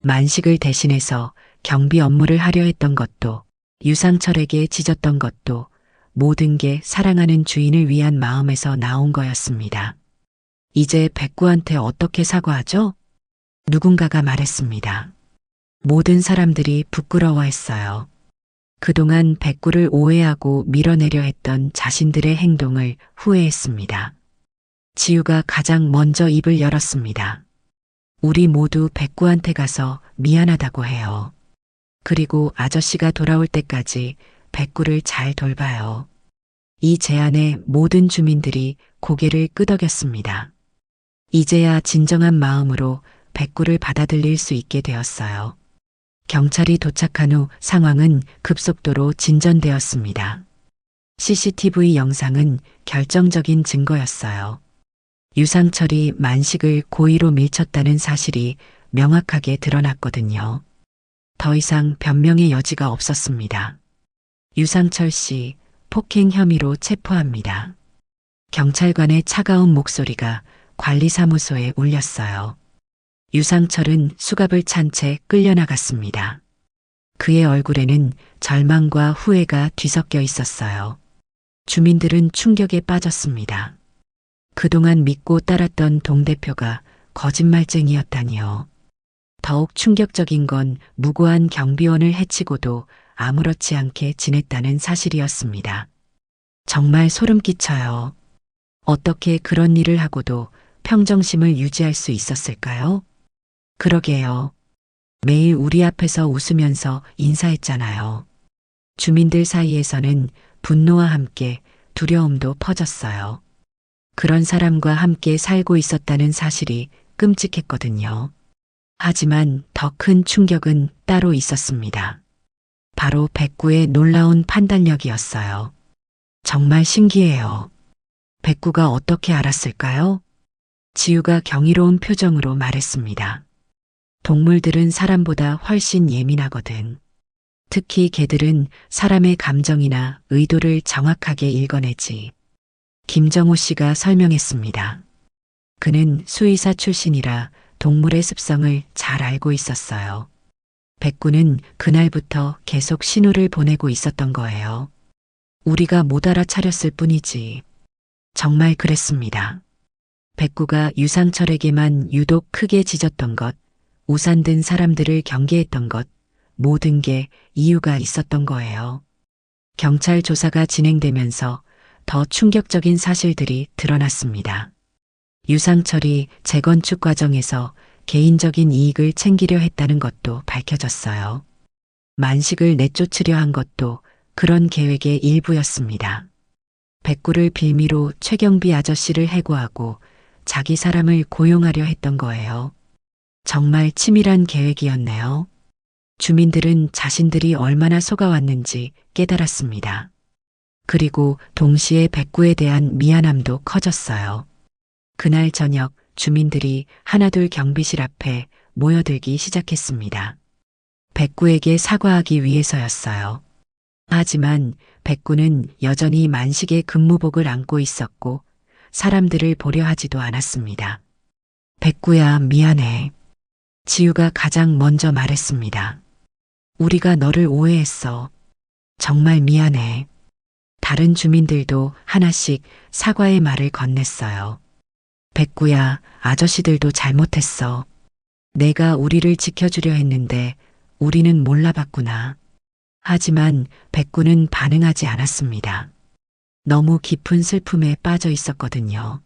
A: 만식을 대신해서 경비 업무를 하려 했던 것도, 유상철에게 짖었던 것도 모든 게 사랑하는 주인을 위한 마음에서 나온 거였습니다. 이제 백구한테 어떻게 사과하죠? 누군가가 말했습니다. 모든 사람들이 부끄러워했어요. 그동안 백구를 오해하고 밀어내려 했던 자신들의 행동을 후회했습니다. 지우가 가장 먼저 입을 열었습니다. 우리 모두 백구한테 가서 미안하다고 해요. 그리고 아저씨가 돌아올 때까지 백구를 잘 돌봐요. 이 제안에 모든 주민들이 고개를 끄덕였습니다. 이제야 진정한 마음으로 백구를 받아들일 수 있게 되었어요. 경찰이 도착한 후 상황은 급속도로 진전되었습니다. CCTV 영상은 결정적인 증거였어요. 유상철이 만식을 고의로 밀쳤다는 사실이 명확하게 드러났거든요. 더 이상 변명의 여지가 없었습니다. 유상철 씨, 폭행 혐의로 체포합니다. 경찰관의 차가운 목소리가 관리사무소에 울렸어요. 유상철은 수갑을 찬 채 끌려나갔습니다. 그의 얼굴에는 절망과 후회가 뒤섞여 있었어요. 주민들은 충격에 빠졌습니다. 그동안 믿고 따랐던 동대표가 거짓말쟁이였다니요. 더욱 충격적인 건 무고한 경비원을 해치고도 아무렇지 않게 지냈다는 사실이었습니다. 정말 소름 끼쳐요. 어떻게 그런 일을 하고도 평정심을 유지할 수 있었을까요? 그러게요. 매일 우리 앞에서 웃으면서 인사했잖아요. 주민들 사이에서는 분노와 함께 두려움도 퍼졌어요. 그런 사람과 함께 살고 있었다는 사실이 끔찍했거든요. 하지만 더 큰 충격은 따로 있었습니다. 바로 백구의 놀라운 판단력이었어요. 정말 신기해요. 백구가 어떻게 알았을까요? 지우가 경이로운 표정으로 말했습니다. 동물들은 사람보다 훨씬 예민하거든. 특히 개들은 사람의 감정이나 의도를 정확하게 읽어내지. 김정호 씨가 설명했습니다. 그는 수의사 출신이라 동물의 습성을 잘 알고 있었어요. 백구는 그날부터 계속 신호를 보내고 있었던 거예요. 우리가 못 알아차렸을 뿐이지. 정말 그랬습니다. 백구가 유상철에게만 유독 크게 짖었던 것, 우산 든 사람들을 경계했던 것, 모든 게 이유가 있었던 거예요. 경찰 조사가 진행되면서 더 충격적인 사실들이 드러났습니다. 유상철이 재건축 과정에서 개인적인 이익을 챙기려 했다는 것도 밝혀졌어요. 만식을 내쫓으려 한 것도 그런 계획의 일부였습니다. 백구를 빌미로 최경비 아저씨를 해고하고 자기 사람을 고용하려 했던 거예요. 정말 치밀한 계획이었네요. 주민들은 자신들이 얼마나 속아왔는지 깨달았습니다. 그리고 동시에 백구에 대한 미안함도 커졌어요. 그날 저녁 주민들이 하나둘 경비실 앞에 모여들기 시작했습니다. 백구에게 사과하기 위해서였어요. 하지만 백구는 여전히 만식의 근무복을 안고 있었고 사람들을 보려 하지도 않았습니다. 백구야, 미안해. 지우가 가장 먼저 말했습니다. 우리가 너를 오해했어. 정말 미안해. 다른 주민들도 하나씩 사과의 말을 건넸어요. 백구야, 아저씨들도 잘못했어. 내가 우리를 지켜주려 했는데 우리는 몰라봤구나. 하지만 백구는 반응하지 않았습니다. 너무 깊은 슬픔에 빠져 있었거든요.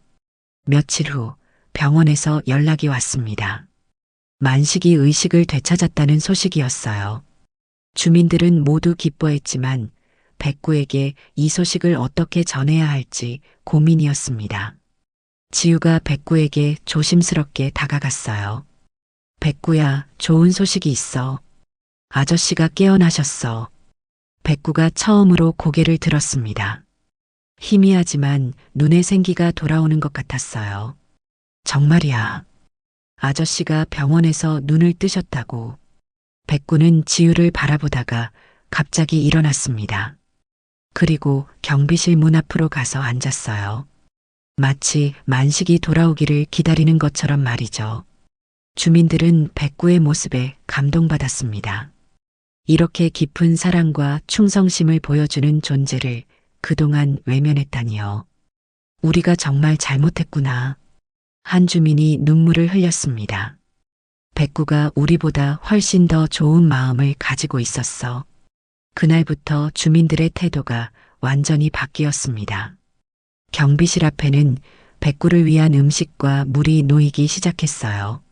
A: 며칠 후 병원에서 연락이 왔습니다. 만식이 의식을 되찾았다는 소식이었어요. 주민들은 모두 기뻐했지만 백구에게 이 소식을 어떻게 전해야 할지 고민이었습니다. 지우가 백구에게 조심스럽게 다가갔어요. 백구야, 좋은 소식이 있어. 아저씨가 깨어나셨어. 백구가 처음으로 고개를 들었습니다. 희미하지만 눈에 생기가 돌아오는 것 같았어요. 정말이야. 아저씨가 병원에서 눈을 뜨셨다고. 백구는 지우를 바라보다가 갑자기 일어났습니다. 그리고 경비실 문 앞으로 가서 앉았어요. 마치 만식이 돌아오기를 기다리는 것처럼 말이죠. 주민들은 백구의 모습에 감동받았습니다. 이렇게 깊은 사랑과 충성심을 보여주는 존재를 그동안 외면했다니요. 우리가 정말 잘못했구나. 한 주민이 눈물을 흘렸습니다. 백구가 우리보다 훨씬 더 좋은 마음을 가지고 있었어. 그날부터 주민들의 태도가 완전히 바뀌었습니다. 경비실 앞에는 백구를 위한 음식과 물이 놓이기 시작했어요.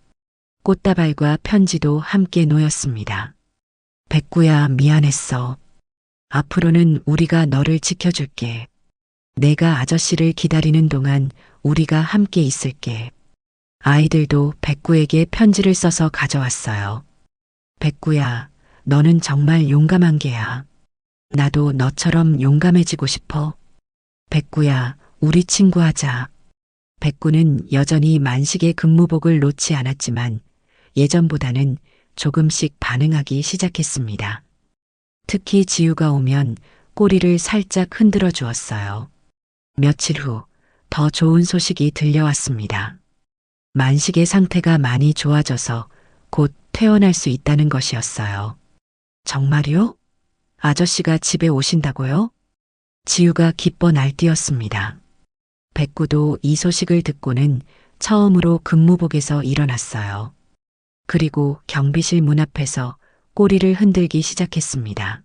A: 꽃다발과 편지도 함께 놓였습니다. 백구야, 미안했어. 앞으로는 우리가 너를 지켜줄게. 내가 아저씨를 기다리는 동안 우리가 함께 있을게. 아이들도 백구에게 편지를 써서 가져왔어요. 백구야, 너는 정말 용감한 개야. 나도 너처럼 용감해지고 싶어. 백구야, 우리 친구하자. 백구는 여전히 만식의 근무복을 놓지 않았지만 예전보다는 조금씩 반응하기 시작했습니다. 특히 지우가 오면 꼬리를 살짝 흔들어 주었어요. 며칠 후 더 좋은 소식이 들려왔습니다. 만식의 상태가 많이 좋아져서 곧 퇴원할 수 있다는 것이었어요. 정말요? 아저씨가 집에 오신다고요? 지우가 기뻐 날뛰었습니다. 백구도 이 소식을 듣고는 처음으로 근무복에서 일어났어요. 그리고 경비실 문 앞에서 꼬리를 흔들기 시작했습니다.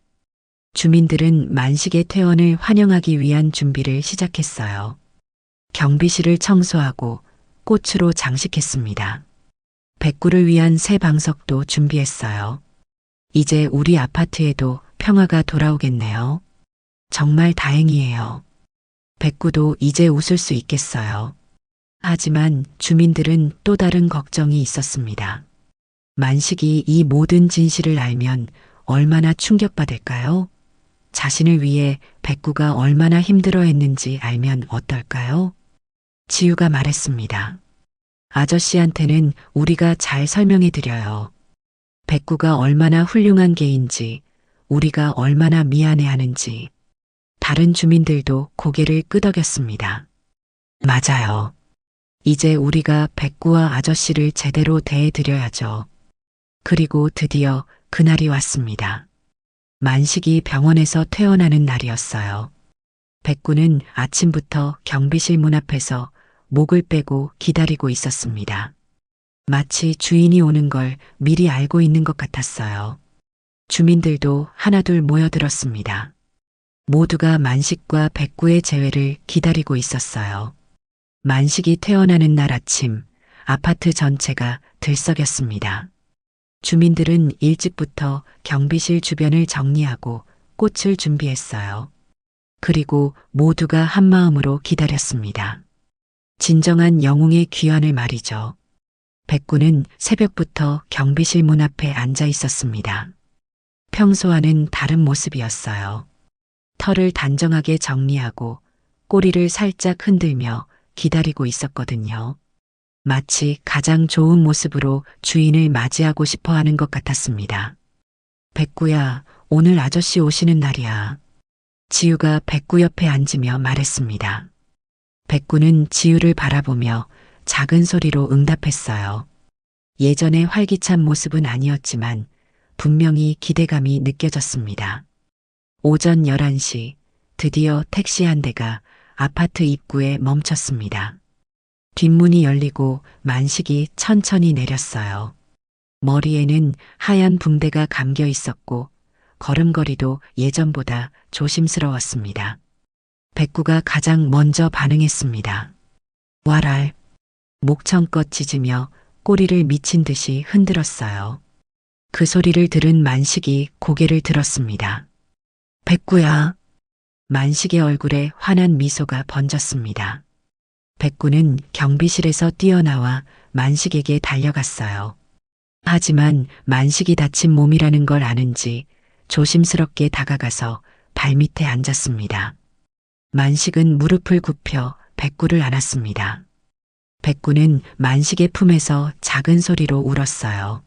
A: 주민들은 만식의 퇴원을 환영하기 위한 준비를 시작했어요. 경비실을 청소하고 꽃으로 장식했습니다. 백구를 위한 새 방석도 준비했어요. 이제 우리 아파트에도 평화가 돌아오겠네요. 정말 다행이에요. 백구도 이제 웃을 수 있겠어요. 하지만 주민들은 또 다른 걱정이 있었습니다. 만식이 이 모든 진실을 알면 얼마나 충격받을까요? 자신을 위해 백구가 얼마나 힘들어했는지 알면 어떨까요? 지우가 말했습니다. 아저씨한테는 우리가 잘 설명해 드려요. 백구가 얼마나 훌륭한 개인지, 우리가 얼마나 미안해 하는지. 다른 주민들도 고개를 끄덕였습니다. 맞아요. 이제 우리가 백구와 아저씨를 제대로 대해드려야죠. 그리고 드디어 그날이 왔습니다. 만식이 병원에서 퇴원하는 날이었어요. 백구는 아침부터 경비실 문 앞에서 목을 빼고 기다리고 있었습니다. 마치 주인이 오는 걸 미리 알고 있는 것 같았어요. 주민들도 하나둘 모여들었습니다. 모두가 만식과 백구의 재회를 기다리고 있었어요. 만식이 퇴원하는 날 아침, 아파트 전체가 들썩였습니다. 주민들은 일찍부터 경비실 주변을 정리하고 꽃을 준비했어요. 그리고 모두가 한마음으로 기다렸습니다. 진정한 영웅의 귀환을 말이죠. 백구는 새벽부터 경비실 문 앞에 앉아 있었습니다. 평소와는 다른 모습이었어요. 털을 단정하게 정리하고 꼬리를 살짝 흔들며 기다리고 있었거든요. 마치 가장 좋은 모습으로 주인을 맞이하고 싶어 하는 것 같았습니다. 백구야, 오늘 아저씨 오시는 날이야. 지우가 백구 옆에 앉으며 말했습니다. 백구는 지우를 바라보며 작은 소리로 응답했어요. 예전의 활기찬 모습은 아니었지만 분명히 기대감이 느껴졌습니다. 오전 11시 드디어 택시 한 대가 아파트 입구에 멈췄습니다. 뒷문이 열리고 만식이 천천히 내렸어요. 머리에는 하얀 붕대가 감겨 있었고 걸음걸이도 예전보다 조심스러웠습니다. 백구가 가장 먼저 반응했습니다. 와랄. 목청껏 짖으며 꼬리를 미친 듯이 흔들었어요. 그 소리를 들은 만식이 고개를 들었습니다. 백구야. 만식의 얼굴에 환한 미소가 번졌습니다. 백구는 경비실에서 뛰어나와 만식에게 달려갔어요. 하지만 만식이 다친 몸이라는 걸 아는지 조심스럽게 다가가서 발밑에 앉았습니다. 만식은 무릎을 굽혀 백구를 안았습니다. 백구는 만식의 품에서 작은 소리로 울었어요.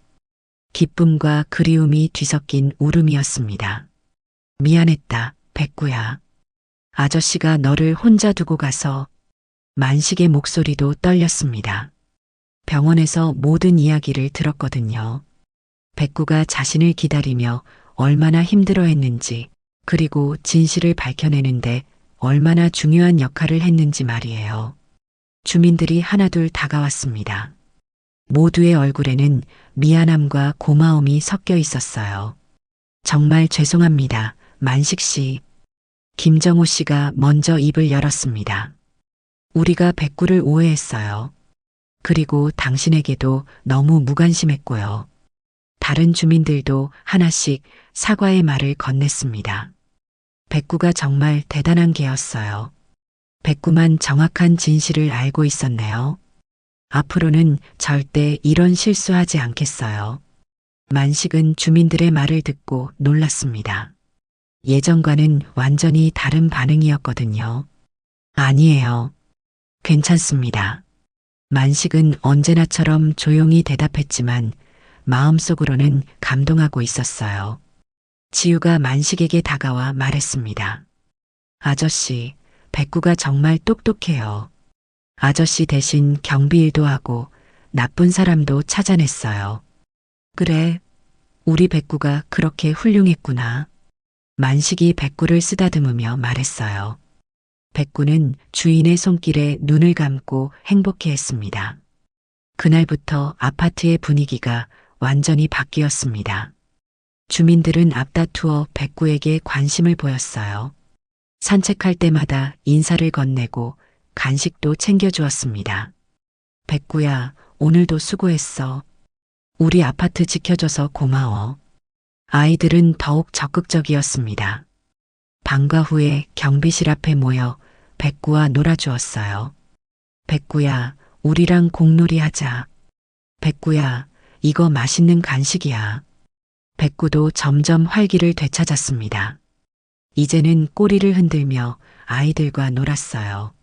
A: 기쁨과 그리움이 뒤섞인 울음이었습니다. 미안했다, 백구야. 아저씨가 너를 혼자 두고 가서. 만식의 목소리도 떨렸습니다. 병원에서 모든 이야기를 들었거든요. 백구가 자신을 기다리며 얼마나 힘들어했는지, 그리고 진실을 밝혀내는데 얼마나 중요한 역할을 했는지 말이에요. 주민들이 하나둘 다가왔습니다. 모두의 얼굴에는 미안함과 고마움이 섞여 있었어요. 정말 죄송합니다, 만식 씨. 김정호 씨가 먼저 입을 열었습니다. 우리가 백구를 오해했어요. 그리고 당신에게도 너무 무관심했고요. 다른 주민들도 하나씩 사과의 말을 건넸습니다. 백구가 정말 대단한 개였어요. 백구만 정확한 진실을 알고 있었네요. 앞으로는 절대 이런 실수하지 않겠어요. 만식은 주민들의 말을 듣고 놀랐습니다. 예전과는 완전히 다른 반응이었거든요. 아니에요. 괜찮습니다. 만식은 언제나처럼 조용히 대답했지만 마음속으로는 감동하고 있었어요. 지우가 만식에게 다가와 말했습니다. 아저씨, 백구가 정말 똑똑해요. 아저씨 대신 경비 일도 하고 나쁜 사람도 찾아냈어요. 그래, 우리 백구가 그렇게 훌륭했구나. 만식이 백구를 쓰다듬으며 말했어요. 백구는 주인의 손길에 눈을 감고 행복해했습니다. 그날부터 아파트의 분위기가 완전히 바뀌었습니다. 주민들은 앞다투어 백구에게 관심을 보였어요. 산책할 때마다 인사를 건네고 간식도 챙겨주었습니다. 백구야, 오늘도 수고했어. 우리 아파트 지켜줘서 고마워. 아이들은 더욱 적극적이었습니다. 방과 후에 경비실 앞에 모여 백구와 놀아주었어요. 백구야, 우리랑 공놀이 하자. 백구야, 이거 맛있는 간식이야. 백구도 점점 활기를 되찾았습니다. 이제는 꼬리를 흔들며 아이들과 놀았어요.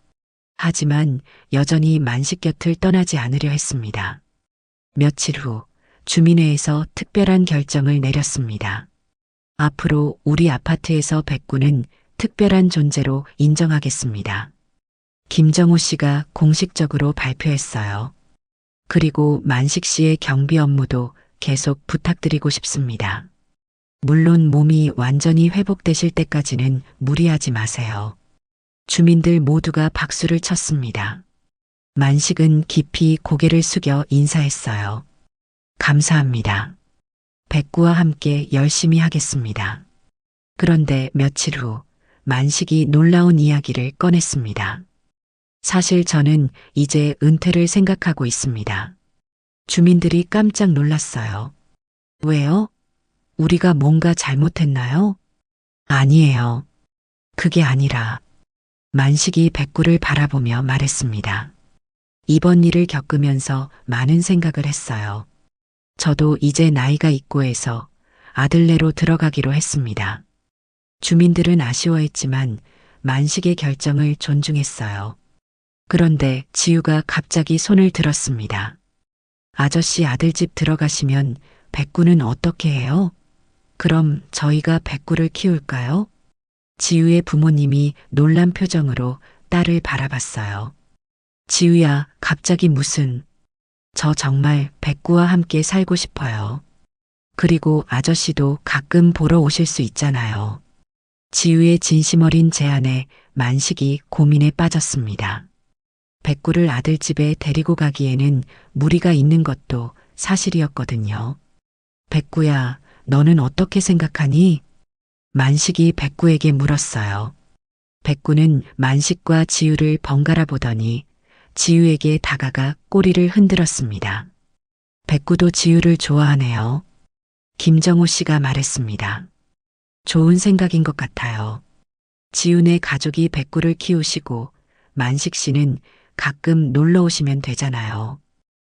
A: 하지만 여전히 만식 곁을 떠나지 않으려 했습니다. 며칠 후 주민회에서 특별한 결정을 내렸습니다. 앞으로 우리 아파트에서 백구는 특별한 존재로 인정하겠습니다. 김정호 씨가 공식적으로 발표했어요. 그리고 만식 씨의 경비 업무도 계속 부탁드리고 싶습니다. 물론 몸이 완전히 회복되실 때까지는 무리하지 마세요. 주민들 모두가 박수를 쳤습니다. 만식은 깊이 고개를 숙여 인사했어요. 감사합니다. 백구와 함께 열심히 하겠습니다. 그런데 며칠 후 만식이 놀라운 이야기를 꺼냈습니다. 사실 저는 이제 은퇴를 생각하고 있습니다. 주민들이 깜짝 놀랐어요. 왜요? 우리가 뭔가 잘못했나요? 아니에요. 그게 아니라 만식이 백구를 바라보며 말했습니다. 이번 일을 겪으면서 많은 생각을 했어요. 저도 이제 나이가 있고 해서 아들네로 들어가기로 했습니다. 주민들은 아쉬워했지만 만식의 결정을 존중했어요. 그런데 지우가 갑자기 손을 들었습니다. 아저씨 아들집 들어가시면 백구는 어떻게 해요? 그럼 저희가 백구를 키울까요? 지우의 부모님이 놀란 표정으로 딸을 바라봤어요. 지우야, 갑자기 무슨... 저 정말 백구와 함께 살고 싶어요. 그리고 아저씨도 가끔 보러 오실 수 있잖아요. 지우의 진심 어린 제안에 만식이 고민에 빠졌습니다. 백구를 아들집에 데리고 가기에는 무리가 있는 것도 사실이었거든요. 백구야, 너는 어떻게 생각하니? 만식이 백구에게 물었어요. 백구는 만식과 지우를 번갈아 보더니 지우에게 다가가 꼬리를 흔들었습니다. 백구도 지우를 좋아하네요. 김정호 씨가 말했습니다. 좋은 생각인 것 같아요. 지우네 가족이 백구를 키우시고 만식 씨는 가끔 놀러 오시면 되잖아요.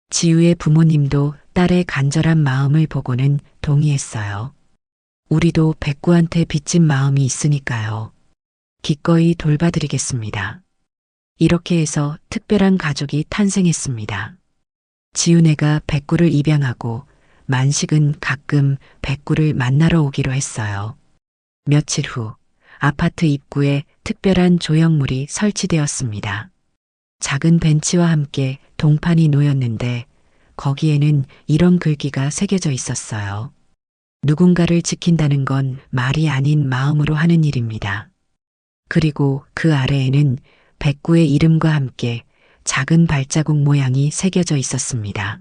A: 지우의 부모님도 딸의 간절한 마음을 보고는 동의했어요. 우리도 백구한테 빚진 마음이 있으니까요. 기꺼이 돌봐드리겠습니다. 이렇게 해서 특별한 가족이 탄생했습니다. 지우네가 백구를 입양하고 만식은 가끔 백구를 만나러 오기로 했어요. 며칠 후 아파트 입구에 특별한 조형물이 설치되었습니다. 작은 벤치와 함께 동판이 놓였는데 거기에는 이런 글귀가 새겨져 있었어요. 누군가를 지킨다는 건 말이 아닌 마음으로 하는 일입니다. 그리고 그 아래에는 백구의 이름과 함께 작은 발자국 모양이 새겨져 있었습니다.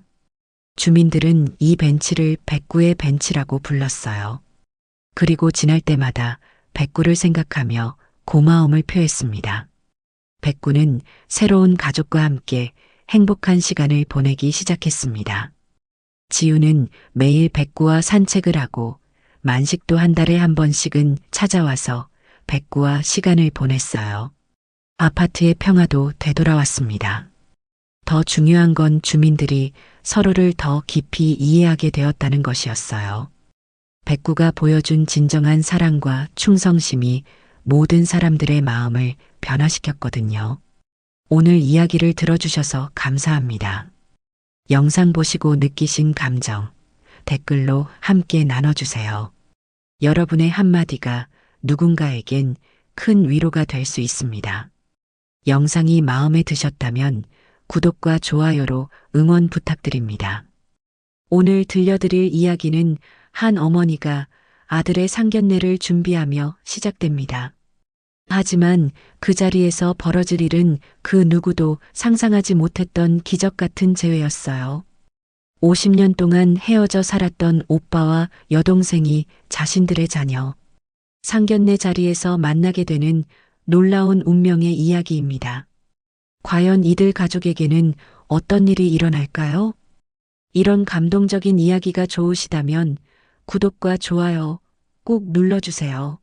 A: 주민들은 이 벤치를 백구의 벤치라고 불렀어요. 그리고 지날 때마다 백구를 생각하며 고마움을 표했습니다. 백구는 새로운 가족과 함께 행복한 시간을 보내기 시작했습니다. 지우는 매일 백구와 산책을 하고 만식도 한 달에 한 번씩은 찾아와서 백구와 시간을 보냈어요. 아파트의 평화도 되돌아왔습니다. 더 중요한 건 주민들이 서로를 더 깊이 이해하게 되었다는 것이었어요. 백구가 보여준 진정한 사랑과 충성심이 모든 사람들의 마음을 변화시켰거든요. 오늘 이야기를 들어주셔서 감사합니다. 영상 보시고 느끼신 감정, 댓글로 함께 나눠주세요. 여러분의 한마디가 누군가에겐 큰 위로가 될 수 있습니다. 영상이 마음에 드셨다면 구독과 좋아요로 응원 부탁드립니다. 오늘 들려드릴 이야기는 한 어머니가 아들의 상견례를 준비하며 시작됩니다. 하지만 그 자리에서 벌어질 일은 그 누구도 상상하지 못했던 기적 같은 재회였어요. 50년 동안 헤어져 살았던 오빠와 여동생이 자신들의 자녀, 상견례 자리에서 만나게 되는 놀라운 운명의 이야기입니다. 과연 이들 가족에게는 어떤 일이 일어날까요? 이런 감동적인 이야기가 좋으시다면 구독과 좋아요 꼭 눌러주세요.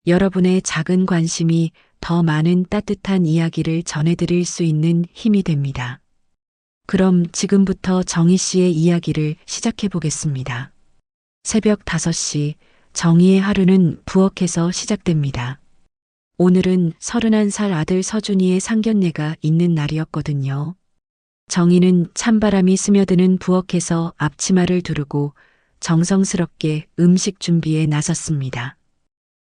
A: 여러분의 작은 관심이 더 많은 따뜻한 이야기를 전해드릴 수 있는 힘이 됩니다. 그럼 지금부터 정희 씨의 이야기를 시작해 보겠습니다. 새벽 5시 정희의 하루는 부엌에서 시작됩니다. 오늘은 31살 아들 서준이의 상견례가 있는 날이었거든요. 정희는 찬바람이 스며드는 부엌에서 앞치마를 두르고 정성스럽게 음식 준비에 나섰습니다.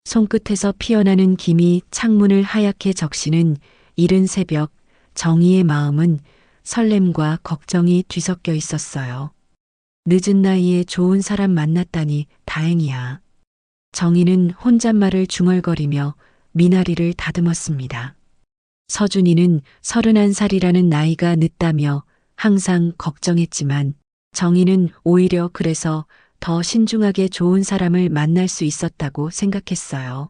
A: 손끝에서 피어나는 김이 창문을 하얗게 적시는 이른 새벽, 정희의 마음은 설렘과 걱정이 뒤섞여 있었어요. 늦은 나이에 좋은 사람 만났다니 다행이야. 정희는 혼잣말을 중얼거리며 미나리를 다듬었습니다. 서준이는 31살이라는 나이가 늦다며 항상 걱정했지만 정희는 오히려 그래서 더 신중하게 좋은 사람을 만날 수 있었다고 생각했어요.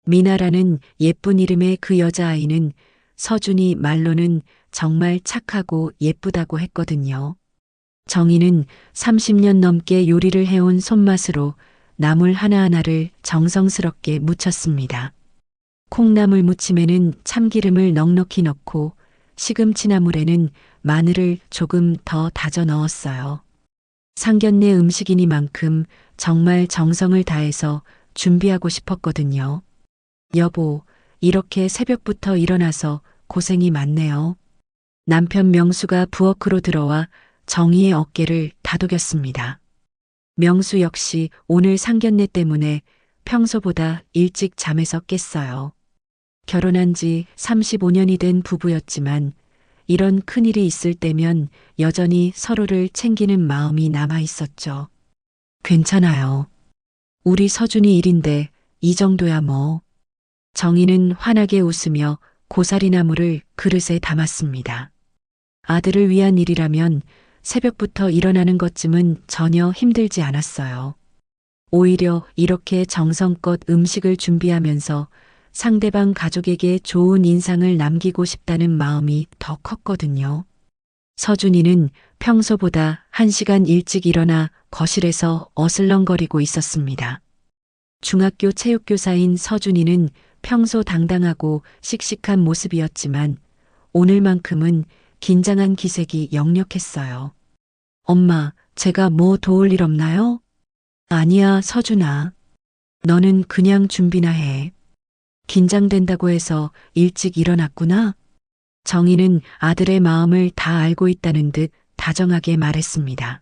A: 미나라는 예쁜 이름의 그 여자아이는 서준이 말로는 정말 착하고 예쁘다고 했거든요. 정희는 30년 넘게 요리를 해온 손맛으로 나물 하나하나를 정성스럽게 무쳤습니다. 콩나물 무침에는 참기름을 넉넉히 넣고 시금치나물에는 마늘을 조금 더 다져 넣었어요. 상견례 음식이니만큼 정말 정성을 다해서 준비하고 싶었거든요. 여보, 이렇게 새벽부터 일어나서 고생이 많네요. 남편 명수가 부엌으로 들어와 정희의 어깨를 다독였습니다. 명수 역시 오늘 상견례 때문에 평소보다 일찍 잠에서 깼어요. 결혼한 지 35년이 된 부부였지만 이런 큰일이 있을 때면 여전히 서로를 챙기는 마음이 남아 있었죠. 괜찮아요. 우리 서준이 일인데 이 정도야 뭐. 정희는 환하게 웃으며 고사리나물을 그릇에 담았습니다. 아들을 위한 일이라면 새벽부터 일어나는 것쯤은 전혀 힘들지 않았어요. 오히려 이렇게 정성껏 음식을 준비하면서 상대방 가족에게 좋은 인상을 남기고 싶다는 마음이 더 컸거든요. 서준이는 평소보다 1시간 일찍 일어나 거실에서 어슬렁거리고 있었습니다. 중학교 체육교사인 서준이는 평소 당당하고 씩씩한 모습이었지만 오늘만큼은 긴장한 기색이 역력했어요. 엄마, 제가 뭐 도울 일 없나요? 아니야, 서준아. 너는 그냥 준비나 해. 긴장된다고 해서 일찍 일어났구나. 정희는 아들의 마음을 다 알고 있다는 듯 다정하게 말했습니다.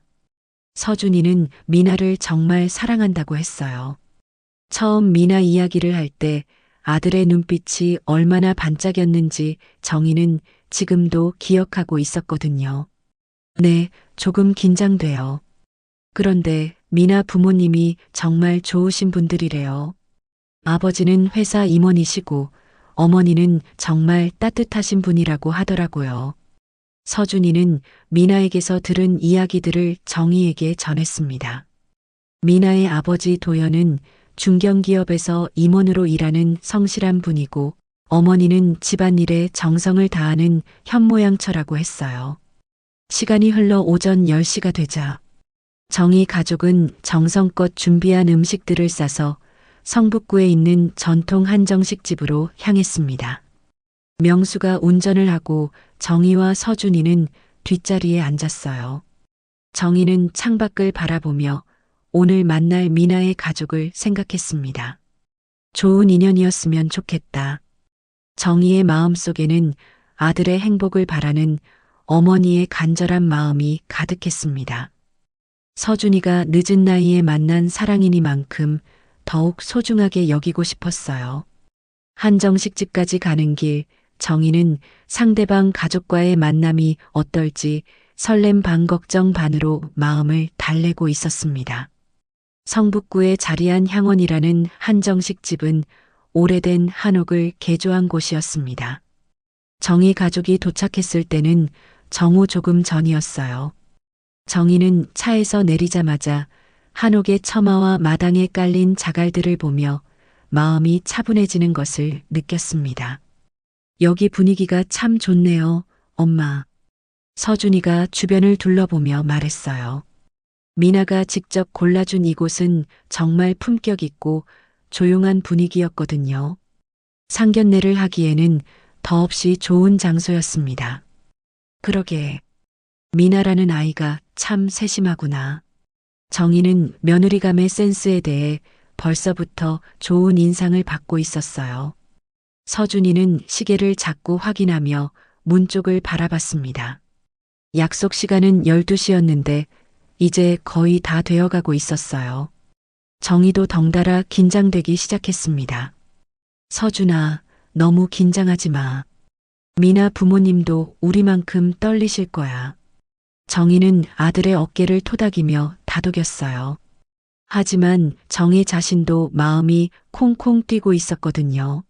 A: 서준이는 미나를 정말 사랑한다고 했어요. 처음 미나 이야기를 할 때 아들의 눈빛이 얼마나 반짝였는지 정희는 지금도 기억하고 있었거든요. 네, 조금 긴장돼요. 그런데 미나 부모님이 정말 좋으신 분들이래요. 아버지는 회사 임원이시고 어머니는 정말 따뜻하신 분이라고 하더라고요. 서준이는 미나에게서 들은 이야기들을 정희에게 전했습니다. 미나의 아버지 도연은 중견기업에서 임원으로 일하는 성실한 분이고 어머니는 집안일에 정성을 다하는 현모양처라고 했어요. 시간이 흘러 오전 10시가 되자 정희 가족은 정성껏 준비한 음식들을 싸서 성북구에 있는 전통 한정식 집으로 향했습니다. 명수가 운전을 하고 정희와 서준이는 뒷자리에 앉았어요. 정희는 창밖을 바라보며 오늘 만날 미나의 가족을 생각했습니다. 좋은 인연이었으면 좋겠다. 정희의 마음속에는 아들의 행복을 바라는 어머니의 간절한 마음이 가득했습니다. 서준이가 늦은 나이에 만난 사랑이니만큼 더욱 소중하게 여기고 싶었어요. 한정식집까지 가는 길 정희는 상대방 가족과의 만남이 어떨지 설렘 반 걱정 반으로 마음을 달래고 있었습니다. 성북구에 자리한 향원이라는 한정식 집은 오래된 한옥을 개조한 곳이었습니다. 정희 가족이 도착했을 때는 정오 조금 전이었어요. 정희는 차에서 내리자마자 한옥의 처마와 마당에 깔린 자갈들을 보며 마음이 차분해지는 것을 느꼈습니다. 여기 분위기가 참 좋네요, 엄마. 서준이가 주변을 둘러보며 말했어요. 미나가 직접 골라준 이곳은 정말 품격 있고 조용한 분위기였거든요. 상견례를 하기에는 더없이 좋은 장소였습니다. 그러게, 미나라는 아이가 참 세심하구나. 정희는 며느리감의 센스에 대해 벌써부터 좋은 인상을 받고 있었어요. 서준이는 시계를 자꾸 확인하며 문 쪽을 바라봤습니다. 약속 시간은 12시였는데 이제 거의 다 되어가고 있었어요. 정희도 덩달아 긴장되기 시작했습니다. 서준아, 너무 긴장하지 마. 미나 부모님도 우리만큼 떨리실 거야. 정희는 아들의 어깨를 토닥이며 다독였어요. 하지만 정희 자신도 마음이 콩콩 뛰고 있었거든요.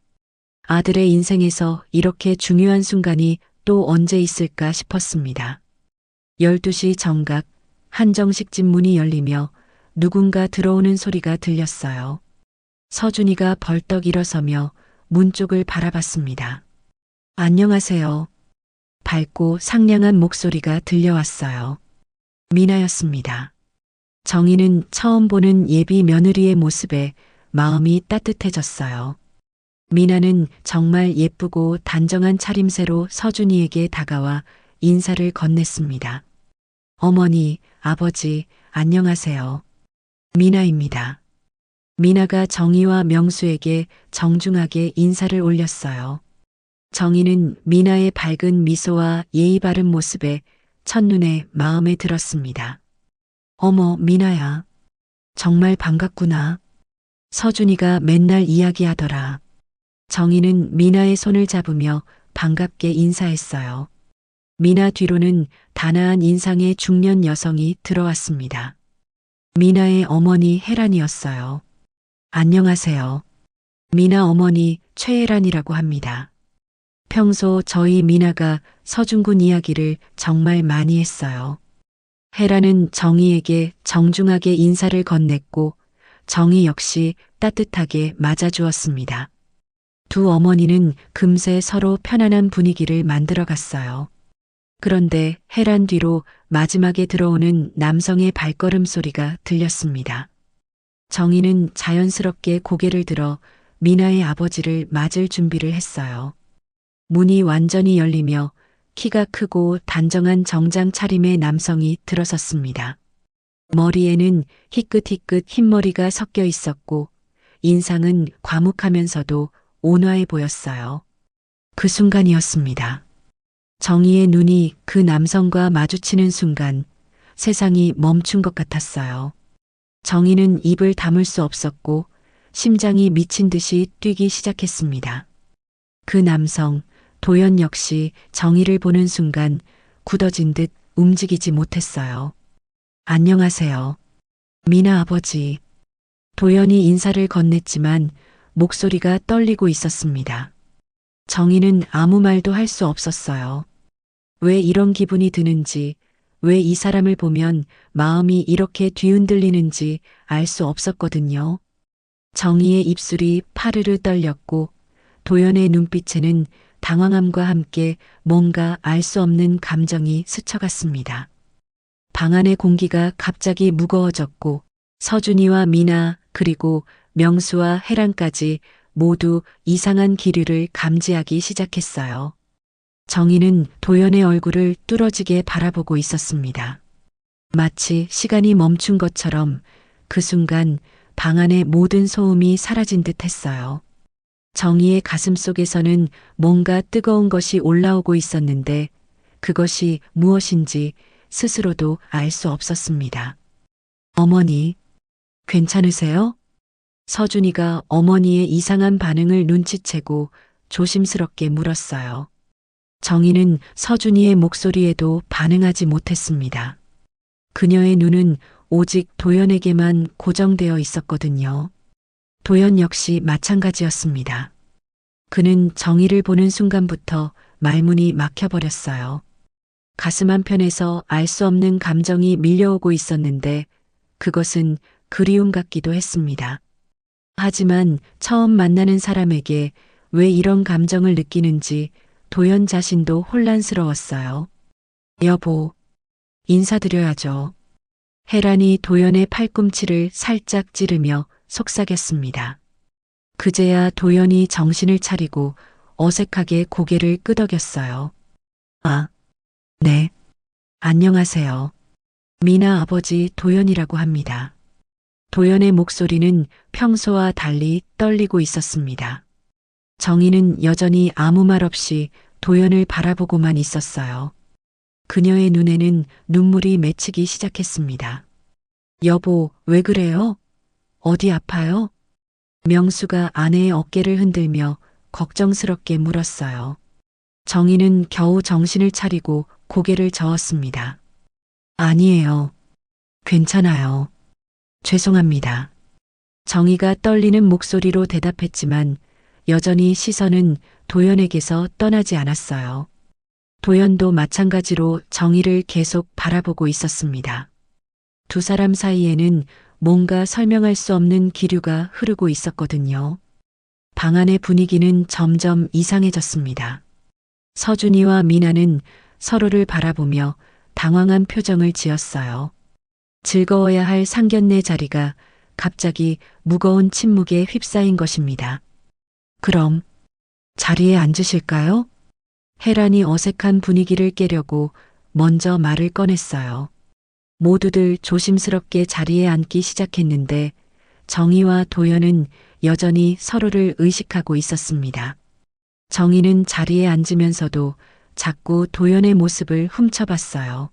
A: 아들의 인생에서 이렇게 중요한 순간이 또 언제 있을까 싶었습니다. 12시 정각 한정식집 문이 열리며 누군가 들어오는 소리가 들렸어요. 서준이가 벌떡 일어서며 문 쪽을 바라봤습니다. 안녕하세요. 밝고 상냥한 목소리가 들려왔어요. 미나였습니다. 정희는 처음 보는 예비 며느리의 모습에 마음이 따뜻해졌어요. 미나는 정말 예쁘고 단정한 차림새로 서준이에게 다가와 인사를 건넸습니다. 어머니, 아버지, 안녕하세요. 미나입니다. 미나가 정희와 명수에게 정중하게 인사를 올렸어요. 정희는 미나의 밝은 미소와 예의 바른 모습에 첫눈에 마음에 들었습니다. 어머, 미나야. 정말 반갑구나. 서준이가 맨날 이야기하더라. 정희는 미나의 손을 잡으며 반갑게 인사했어요. 미나 뒤로는 단아한 인상의 중년 여성이 들어왔습니다. 미나의 어머니 혜란이었어요. 안녕하세요. 미나 어머니 최혜란이라고 합니다. 평소 저희 미나가 서준군 이야기를 정말 많이 했어요. 혜란은 정희에게 정중하게 인사를 건넸고 정희 역시 따뜻하게 맞아주었습니다. 두 어머니는 금세 서로 편안한 분위기를 만들어 갔어요. 그런데 혜란 뒤로 마지막에 들어오는 남성의 발걸음 소리가 들렸습니다. 정희는 자연스럽게 고개를 들어 미나의 아버지를 맞을 준비를 했어요. 문이 완전히 열리며 키가 크고 단정한 정장 차림의 남성이 들어섰습니다. 머리에는 희끗희끗 흰머리가 섞여 있었고 인상은 과묵하면서도 온화해 보였어요. 그 순간이었습니다. 정희의 눈이 그 남성과 마주치는 순간 세상이 멈춘 것 같았어요. 정희는 입을 다물 수 없었고 심장이 미친 듯이 뛰기 시작했습니다. 그 남성, 도연 역시 정희를 보는 순간 굳어진 듯 움직이지 못했어요. 안녕하세요. 미나 아버지. 도연이 인사를 건넸지만 목소리가 떨리고 있었습니다. 정희는 아무 말도 할 수 없었어요. 왜 이런 기분이 드는지, 왜 이 사람을 보면 마음이 이렇게 뒤흔들리는지 알 수 없었거든요. 정희의 입술이 파르르 떨렸고 도연의 눈빛에는 당황함과 함께 뭔가 알 수 없는 감정이 스쳐갔습니다. 방 안의 공기가 갑자기 무거워졌고 서준이와 미나 그리고 명수와 혜란까지 모두 이상한 기류를 감지하기 시작했어요. 정희는 도연의 얼굴을 뚫어지게 바라보고 있었습니다. 마치 시간이 멈춘 것처럼 그 순간 방 안의 모든 소음이 사라진 듯 했어요. 정희의 가슴 속에서는 뭔가 뜨거운 것이 올라오고 있었는데 그것이 무엇인지 스스로도 알 수 없었습니다. 어머니, 괜찮으세요? 서준이가 어머니의 이상한 반응을 눈치채고 조심스럽게 물었어요. 정희는 서준이의 목소리에도 반응하지 못했습니다. 그녀의 눈은 오직 도연에게만 고정되어 있었거든요. 도연 역시 마찬가지였습니다. 그는 정희를 보는 순간부터 말문이 막혀버렸어요. 가슴 한편에서 알 수 없는 감정이 밀려오고 있었는데 그것은 그리움 같기도 했습니다. 하지만 처음 만나는 사람에게 왜 이런 감정을 느끼는지 도연 자신도 혼란스러웠어요. 여보, 인사드려야죠. 혜란이 도연의 팔꿈치를 살짝 찌르며 속삭였습니다. 그제야 도연이 정신을 차리고 어색하게 고개를 끄덕였어요. 아, 네. 안녕하세요. 미나 아버지 도연이라고 합니다. 도연의 목소리는 평소와 달리 떨리고 있었습니다. 정희는 여전히 아무 말 없이 도연을 바라보고만 있었어요. 그녀의 눈에는 눈물이 맺히기 시작했습니다. 여보, 왜 그래요? 어디 아파요? 명수가 아내의 어깨를 흔들며 걱정스럽게 물었어요. 정희는 겨우 정신을 차리고 고개를 저었습니다. 아니에요. 괜찮아요. 죄송합니다. 정희가 떨리는 목소리로 대답했지만 여전히 시선은 도연에게서 떠나지 않았어요. 도연도 마찬가지로 정희를 계속 바라보고 있었습니다. 두 사람 사이에는 뭔가 설명할 수 없는 기류가 흐르고 있었거든요. 방 안의 분위기는 점점 이상해졌습니다. 서준이와 미나는 서로를 바라보며 당황한 표정을 지었어요. 즐거워야 할 상견례 자리가 갑자기 무거운 침묵에 휩싸인 것입니다. 그럼 자리에 앉으실까요? 혜란이 어색한 분위기를 깨려고 먼저 말을 꺼냈어요. 모두들 조심스럽게 자리에 앉기 시작했는데 정희와 도연은 여전히 서로를 의식하고 있었습니다. 정희는 자리에 앉으면서도 자꾸 도연의 모습을 훔쳐봤어요.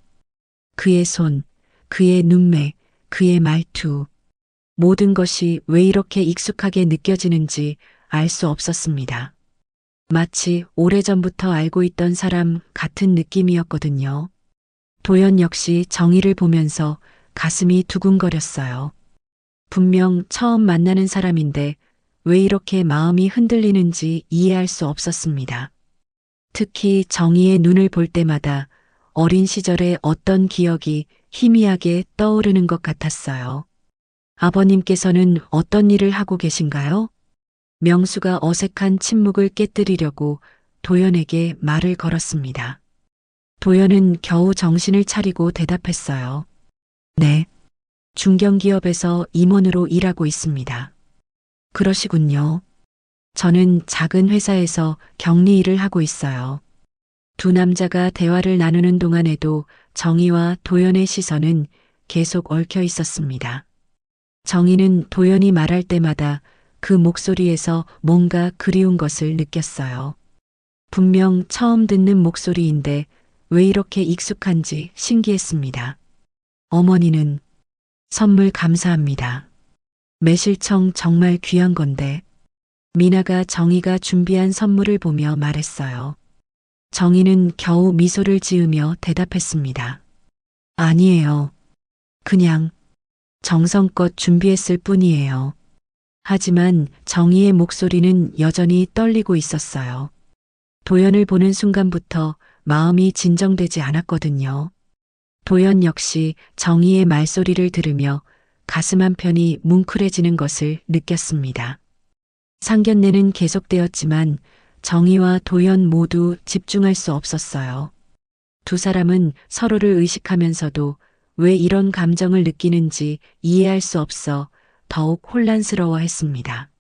A: 그의 손, 그의 눈매, 그의 말투, 모든 것이 왜 이렇게 익숙하게 느껴지는지 알 수 없었습니다. 마치 오래전부터 알고 있던 사람 같은 느낌이었거든요. 도연 역시 정희를 보면서 가슴이 두근거렸어요. 분명 처음 만나는 사람인데 왜 이렇게 마음이 흔들리는지 이해할 수 없었습니다. 특히 정희의 눈을 볼 때마다 어린 시절의 어떤 기억이 희미하게 떠오르는 것 같았어요. 아버님께서는 어떤 일을 하고 계신가요? 명수가 어색한 침묵을 깨뜨리려고 도연에게 말을 걸었습니다. 도연은 겨우 정신을 차리고 대답했어요. 네. 중견기업에서 임원으로 일하고 있습니다. 그러시군요. 저는 작은 회사에서 격리 일을 하고 있어요. 두 남자가 대화를 나누는 동안에도 정희와 도연의 시선은 계속 얽혀 있었습니다. 정희는 도연이 말할 때마다 그 목소리에서 뭔가 그리운 것을 느꼈어요. 분명 처음 듣는 목소리인데 왜 이렇게 익숙한지 신기했습니다. 어머니는 선물 감사합니다. 매실청 정말 귀한 건데. 미나가 정희가 준비한 선물을 보며 말했어요. 정희는 겨우 미소를 지으며 대답했습니다. 아니에요. 그냥 정성껏 준비했을 뿐이에요. 하지만 정희의 목소리는 여전히 떨리고 있었어요. 도연을 보는 순간부터 마음이 진정되지 않았거든요. 도연 역시 정희의 말소리를 들으며 가슴 한편이 뭉클해지는 것을 느꼈습니다. 상견례는 계속되었지만 정희와 도연 모두 집중할 수 없었어요. 두 사람은 서로를 의식하면서도 왜 이런 감정을 느끼는지 이해할 수 없어 더욱 혼란스러워했습니다.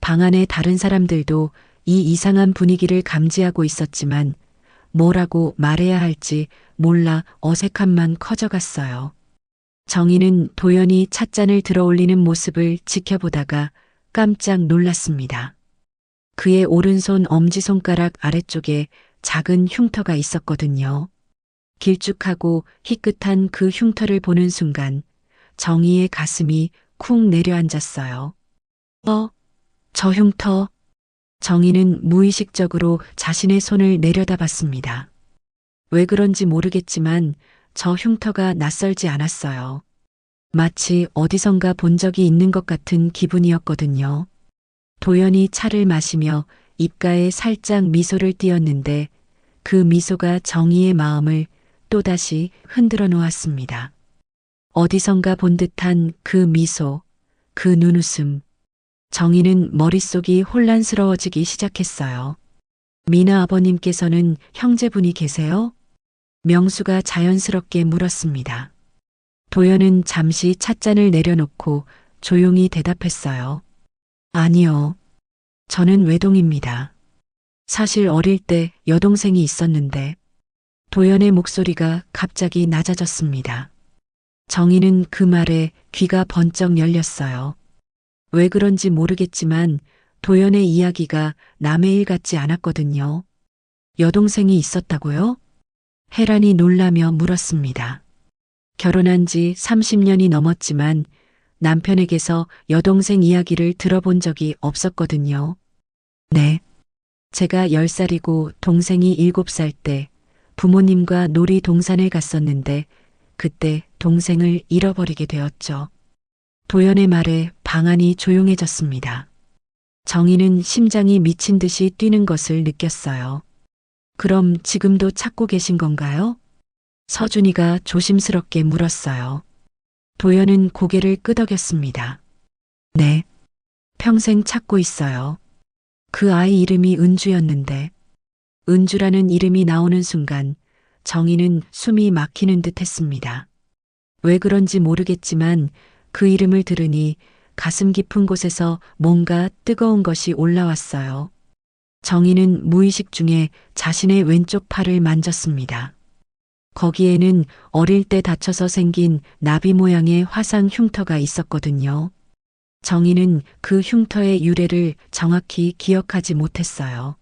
A: 방 안의 다른 사람들도 이 이상한 분위기를 감지하고 있었지만 뭐라고 말해야 할지 몰라 어색함만 커져갔어요. 정희는 도연이 찻잔을 들어올리는 모습을 지켜보다가 깜짝 놀랐습니다. 그의 오른손 엄지손가락 아래쪽에 작은 흉터가 있었거든요. 길쭉하고 희끗한 그 흉터를 보는 순간 정희의 가슴이 쿵 내려앉았어요. 저 흉터. 정희는 무의식적으로 자신의 손을 내려다봤습니다. 왜 그런지 모르겠지만 저 흉터가 낯설지 않았어요. 마치 어디선가 본 적이 있는 것 같은 기분이었거든요. 도연이 차를 마시며 입가에 살짝 미소를 띄었는데 그 미소가 정희의 마음을 또다시 흔들어 놓았습니다. 어디선가 본 듯한 그 미소, 그 눈웃음. 정희는 머릿속이 혼란스러워지기 시작했어요. 미나 아버님께서는 형제분이 계세요? 명수가 자연스럽게 물었습니다. 도연은 잠시 찻잔을 내려놓고 조용히 대답했어요. 아니요. 저는 외동입니다. 사실 어릴 때 여동생이 있었는데. 도연의 목소리가 갑자기 낮아졌습니다. 정희는 그 말에 귀가 번쩍 열렸어요. 왜 그런지 모르겠지만 도연의 이야기가 남의 일 같지 않았거든요. 여동생이 있었다고요? 혜란이 놀라며 물었습니다. 결혼한 지 30년이 넘었지만 남편에게서 여동생 이야기를 들어본 적이 없었거든요. 네. 제가 10살이고 동생이 7살 때 부모님과 놀이동산을 갔었는데 그때 동생을 잃어버리게 되었죠. 도연의 말에 방 안이 조용해졌습니다. 정희는 심장이 미친 듯이 뛰는 것을 느꼈어요. 그럼 지금도 찾고 계신 건가요? 서준이가 조심스럽게 물었어요. 도연은 고개를 끄덕였습니다. 네. 평생 찾고 있어요. 그 아이 이름이 은주였는데 은주라는 이름이 나오는 순간 정희는 숨이 막히는 듯 했습니다. 왜 그런지 모르겠지만 그 이름을 들으니 가슴 깊은 곳에서 뭔가 뜨거운 것이 올라왔어요. 정희는 무의식 중에 자신의 왼쪽 팔을 만졌습니다. 거기에는 어릴 때 다쳐서 생긴 나비 모양의 화상 흉터가 있었거든요. 정희는 그 흉터의 유래를 정확히 기억하지 못했어요.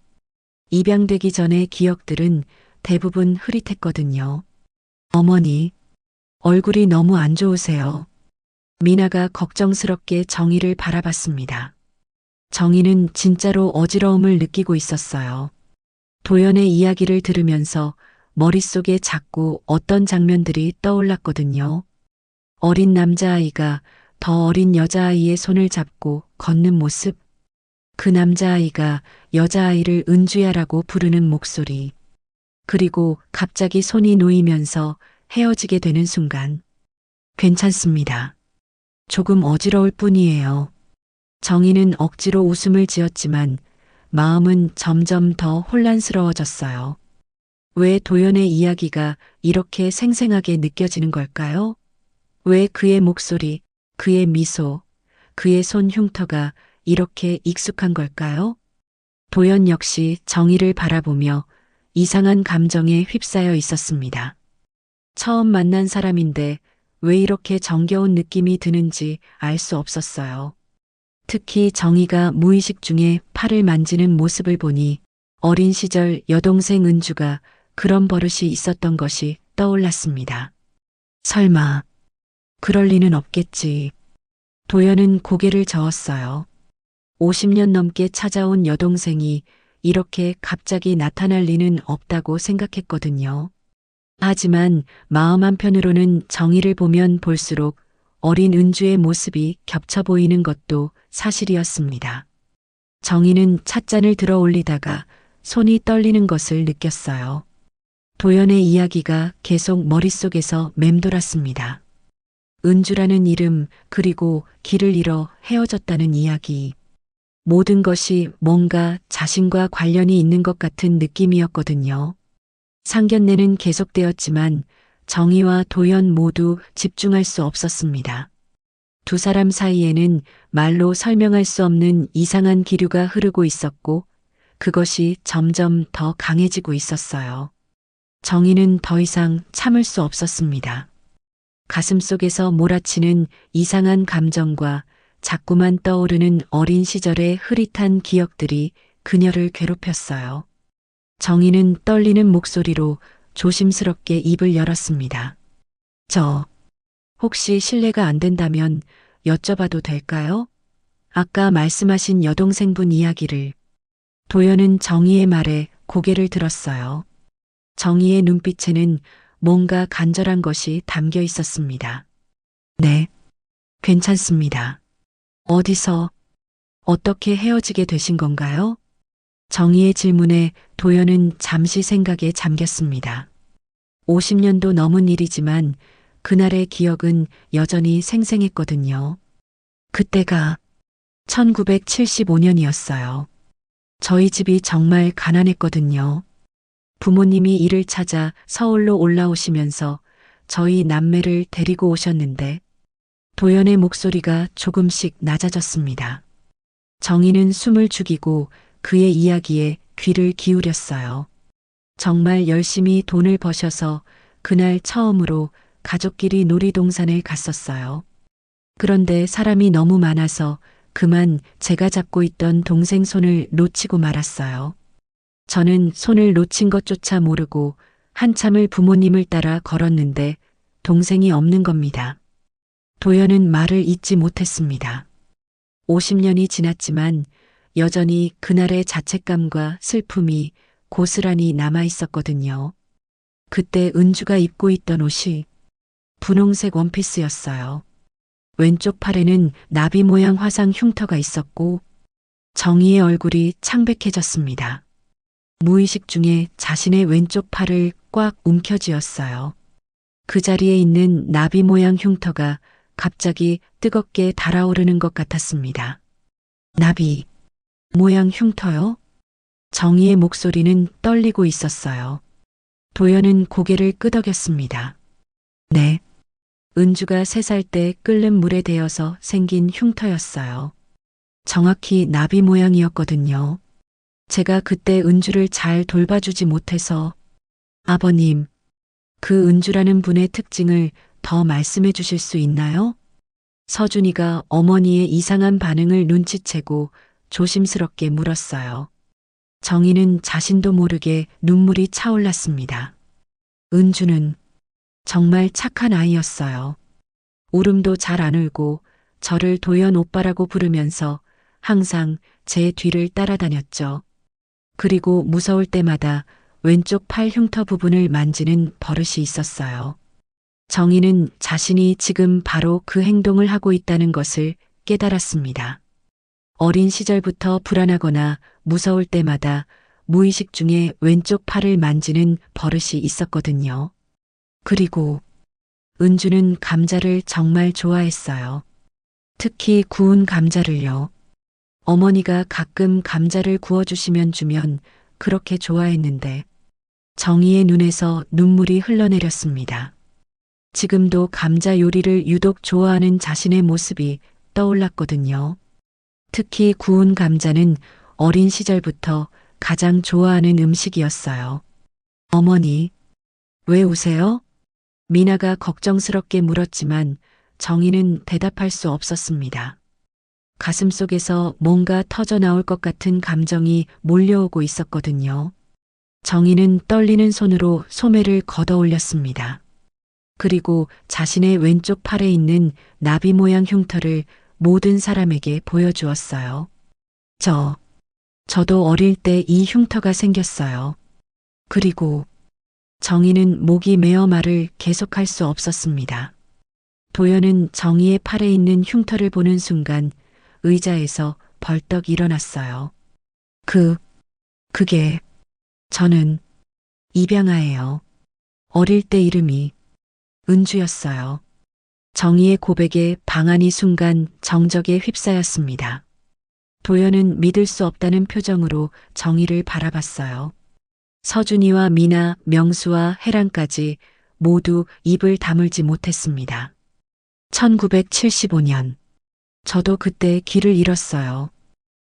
A: 입양되기 전의 기억들은 대부분 흐릿했거든요. 어머니, 얼굴이 너무 안 좋으세요. 미나가 걱정스럽게 정희를 바라봤습니다. 정희는 진짜로 어지러움을 느끼고 있었어요. 도연의 이야기를 들으면서 머릿속에 자꾸 어떤 장면들이 떠올랐거든요. 어린 남자아이가 더 어린 여자아이의 손을 잡고 걷는 모습, 그 남자아이가 여자아이를 은주야라고 부르는 목소리, 그리고 갑자기 손이 놓이면서 헤어지게 되는 순간. 괜찮습니다. 조금 어지러울 뿐이에요. 정희는 억지로 웃음을 지었지만 마음은 점점 더 혼란스러워졌어요. 왜 도연의 이야기가 이렇게 생생하게 느껴지는 걸까요? 왜 그의 목소리, 그의 미소, 그의 손 흉터가 이렇게 익숙한 걸까요? 도연 역시 정희를 바라보며 이상한 감정에 휩싸여 있었습니다. 처음 만난 사람인데 왜 이렇게 정겨운 느낌이 드는지 알 수 없었어요. 특히 정희가 무의식 중에 팔을 만지는 모습을 보니 어린 시절 여동생 은주가 그런 버릇이 있었던 것이 떠올랐습니다. 설마 그럴 리는 없겠지. 도연은 고개를 저었어요. 50년 넘게 찾아온 여동생이 이렇게 갑자기 나타날 리는 없다고 생각했거든요. 하지만 마음 한편으로는 정희를 보면 볼수록 어린 은주의 모습이 겹쳐 보이는 것도 사실이었습니다. 정희는 찻잔을 들어 올리다가 손이 떨리는 것을 느꼈어요. 도연의 이야기가 계속 머릿속에서 맴돌았습니다. 은주라는 이름, 그리고 길을 잃어 헤어졌다는 이야기. 모든 것이 뭔가 자신과 관련이 있는 것 같은 느낌이었거든요. 상견례는 계속되었지만 정희와 도연 모두 집중할 수 없었습니다. 두 사람 사이에는 말로 설명할 수 없는 이상한 기류가 흐르고 있었고 그것이 점점 더 강해지고 있었어요. 정희는 더 이상 참을 수 없었습니다. 가슴속에서 몰아치는 이상한 감정과 자꾸만 떠오르는 어린 시절의 흐릿한 기억들이 그녀를 괴롭혔어요. 정희는 떨리는 목소리로 조심스럽게 입을 열었습니다. 혹시 실례가 안 된다면 여쭤봐도 될까요? 아까 말씀하신 여동생분 이야기를. 도연은 정희의 말에 고개를 들었어요. 정희의 눈빛에는 뭔가 간절한 것이 담겨 있었습니다. 네, 괜찮습니다. 어디서, 어떻게 헤어지게 되신 건가요? 정희의 질문에 도연은 잠시 생각에 잠겼습니다. 50년도 넘은 일이지만 그날의 기억은 여전히 생생했거든요. 그때가 1975년이었어요. 저희 집이 정말 가난했거든요. 부모님이 일을 찾아 서울로 올라오시면서 저희 남매를 데리고 오셨는데 도연의 목소리가 조금씩 낮아졌습니다. 정희는 숨을 죽이고 그의 이야기에 귀를 기울였어요. 정말 열심히 돈을 버셔서 그날 처음으로 가족끼리 놀이동산을 갔었어요. 그런데 사람이 너무 많아서 그만 제가 잡고 있던 동생 손을 놓치고 말았어요. 저는 손을 놓친 것조차 모르고 한참을 부모님을 따라 걸었는데 동생이 없는 겁니다. 도연은 말을 잇지 못했습니다. 50년이 지났지만 여전히 그날의 자책감과 슬픔이 고스란히 남아 있었거든요. 그때 은주가 입고 있던 옷이 분홍색 원피스였어요. 왼쪽 팔에는 나비 모양 화상 흉터가 있었고 정희의 얼굴이 창백해졌습니다. 무의식 중에 자신의 왼쪽 팔을 꽉 움켜쥐었어요. 그 자리에 있는 나비 모양 흉터가 갑자기 뜨겁게 달아오르는 것 같았습니다. 나비 모양 흉터요? 정희의 목소리는 떨리고 있었어요. 도연은 고개를 끄덕였습니다. 네. 은주가 3살 때 끓는 물에 데어서 생긴 흉터였어요. 정확히 나비 모양이었거든요. 제가 그때 은주를 잘 돌봐주지 못해서. 아버님, 그 은주라는 분의 특징을 더 말씀해 주실 수 있나요? 서준이가 어머니의 이상한 반응을 눈치채고 조심스럽게 물었어요. 정희는 자신도 모르게 눈물이 차올랐습니다. 은주는 정말 착한 아이였어요. 울음도 잘 안 울고 저를 도연 오빠라고 부르면서 항상 제 뒤를 따라다녔죠. 그리고 무서울 때마다 왼쪽 팔 흉터 부분을 만지는 버릇이 있었어요. 정희는 자신이 지금 바로 그 행동을 하고 있다는 것을 깨달았습니다. 어린 시절부터 불안하거나 무서울 때마다 무의식 중에 왼쪽 팔을 만지는 버릇이 있었거든요. 그리고 은주는 감자를 정말 좋아했어요. 특히 구운 감자를요. 어머니가 가끔 감자를 구워주시면 주면 그렇게 좋아했는데 정희의 눈에서 눈물이 흘러내렸습니다. 지금도 감자 요리를 유독 좋아하는 자신의 모습이 떠올랐거든요. 특히 구운 감자는 어린 시절부터 가장 좋아하는 음식이었어요. 어머니, 왜 우세요? 미나가 걱정스럽게 물었지만 정희는 대답할 수 없었습니다. 가슴속에서 뭔가 터져나올 것 같은 감정이 몰려오고 있었거든요. 정희는 떨리는 손으로 소매를 걷어 올렸습니다. 그리고 자신의 왼쪽 팔에 있는 나비 모양 흉터를 모든 사람에게 보여주었어요. 저도 어릴 때 이 흉터가 생겼어요. 그리고 정희는 목이 메어 말을 계속할 수 없었습니다. 도연은 정희의 팔에 있는 흉터를 보는 순간 의자에서 벌떡 일어났어요. 그게 저는 입양아예요. 어릴 때 이름이 은주였어요. 정희의 고백에 방안이 순간 정적에 휩싸였습니다. 도연은 믿을 수 없다는 표정으로 정희를 바라봤어요. 서준이와 미나, 명수와 혜란까지 모두 입을 다물지 못했습니다. 1975년. 저도 그때 길을 잃었어요.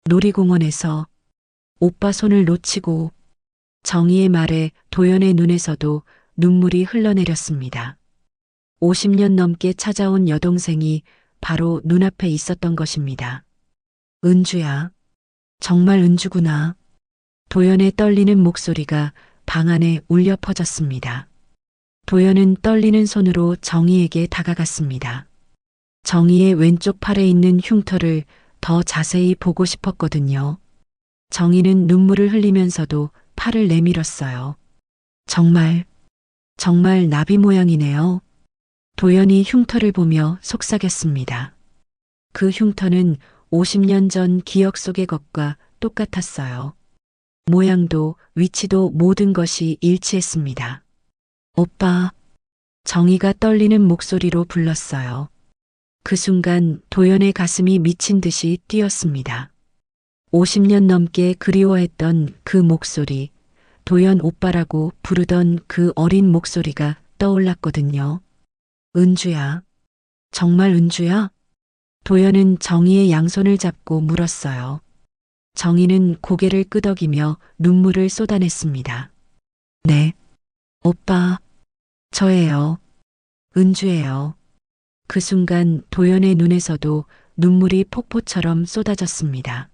A: 놀이공원에서 오빠 손을 놓치고 정희의 말에 도연의 눈에서도 눈물이 흘러내렸습니다. 50년 넘게 찾아온 여동생이 바로 눈앞에 있었던 것입니다. 은주야. 정말 은주구나. 도연의 떨리는 목소리가 방 안에 울려 퍼졌습니다. 도연은 떨리는 손으로 정희에게 다가갔습니다. 정희의 왼쪽 팔에 있는 흉터를 더 자세히 보고 싶었거든요. 정희는 눈물을 흘리면서도 팔을 내밀었어요. 정말 나비 모양이네요. 도연이 흉터를 보며 속삭였습니다. 그 흉터는 50년 전 기억 속의 것과 똑같았어요. 모양도 위치도 모든 것이 일치했습니다. 오빠, 정희가 떨리는 목소리로 불렀어요. 그 순간 도연의 가슴이 미친 듯이 뛰었습니다. 50년 넘게 그리워했던 그 목소리, 도연 오빠라고 부르던 그 어린 목소리가 떠올랐거든요. 은주야. 정말 은주야? 도연은 정희의 양손을 잡고 물었어요. 정희는 고개를 끄덕이며 눈물을 쏟아냈습니다. 네. 오빠. 저예요. 은주예요. 그 순간 도연의 눈에서도 눈물이 폭포처럼 쏟아졌습니다.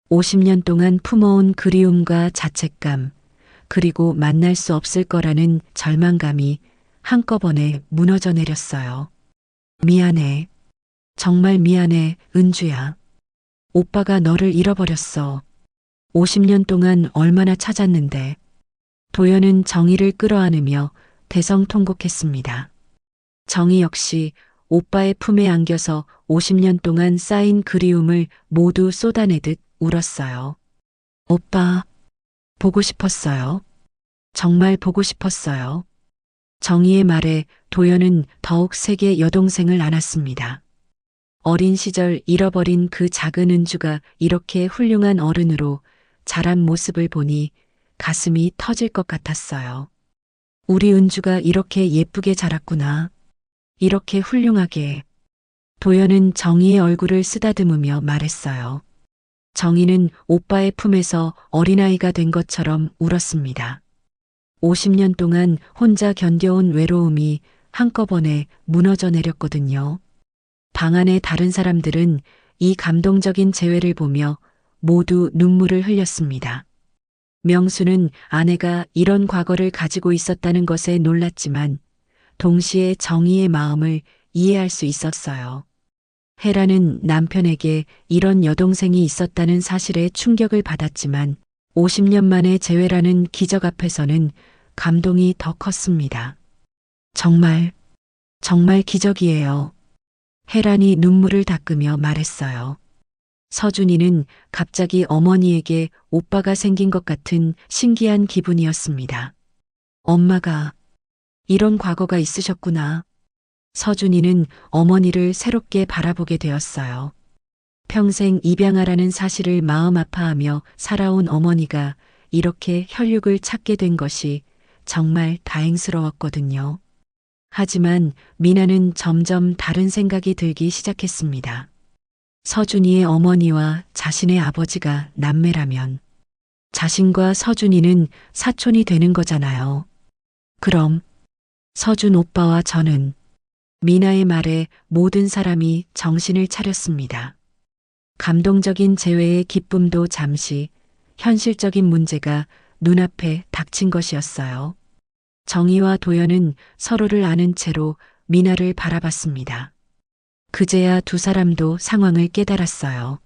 A: 50년 동안 품어온 그리움과 자책감, 그리고 만날 수 없을 거라는 절망감이 한꺼번에 무너져 내렸어요. 미안해. 정말 미안해, 은주야. 오빠가 너를 잃어버렸어. 50년 동안 얼마나 찾았는데. 도연은 정희를 끌어안으며 대성통곡했습니다. 정희 역시 오빠의 품에 안겨서 50년 동안 쌓인 그리움을 모두 쏟아내듯 울었어요. 오빠, 보고 싶었어요. 정말 보고 싶었어요. 정희의 말에 도연은 더욱 세게 여동생을 안았습니다. 어린 시절 잃어버린 그 작은 은주가 이렇게 훌륭한 어른으로 자란 모습을 보니 가슴이 터질 것 같았어요. 우리 은주가 이렇게 예쁘게 자랐구나. 이렇게 훌륭하게. 도연은 정희의 얼굴을 쓰다듬으며 말했어요. 정희는 오빠의 품에서 어린아이가 된 것처럼 울었습니다. 50년 동안 혼자 견뎌온 외로움이 한꺼번에 무너져 내렸거든요. 방 안의 다른 사람들은 이 감동적인 재회를 보며 모두 눈물을 흘렸습니다. 명수는 아내가 이런 과거를 가지고 있었다는 것에 놀랐지만 동시에 정희의 마음을 이해할 수 있었어요. 혜라는 남편에게 이런 여동생이 있었다는 사실에 충격을 받았지만 50년 만의 재회라는 기적 앞에서는 감동이 더 컸습니다. 정말 기적이에요. 혜란이 눈물을 닦으며 말했어요. 서준이는 갑자기 어머니에게 오빠가 생긴 것 같은 신기한 기분이었습니다. 엄마가 이런 과거가 있으셨구나. 서준이는 어머니를 새롭게 바라보게 되었어요. 평생 입양아라는 사실을 마음 아파하며 살아온 어머니가 이렇게 혈육을 찾게 된 것이 정말 다행스러웠거든요. 하지만 미나는 점점 다른 생각이 들기 시작했습니다. 서준이의 어머니와 자신의 아버지가 남매라면 자신과 서준이는 사촌이 되는 거잖아요. 그럼 서준 오빠와 저는. 미나의 말에 모든 사람이 정신을 차렸습니다. 감동적인 재회의 기쁨도 잠시 현실적인 문제가 눈앞에 닥친 것이었어요. 정희와 도연은 서로를 아는 채로 미나를 바라봤습니다. 그제야 두 사람도 상황을 깨달았어요.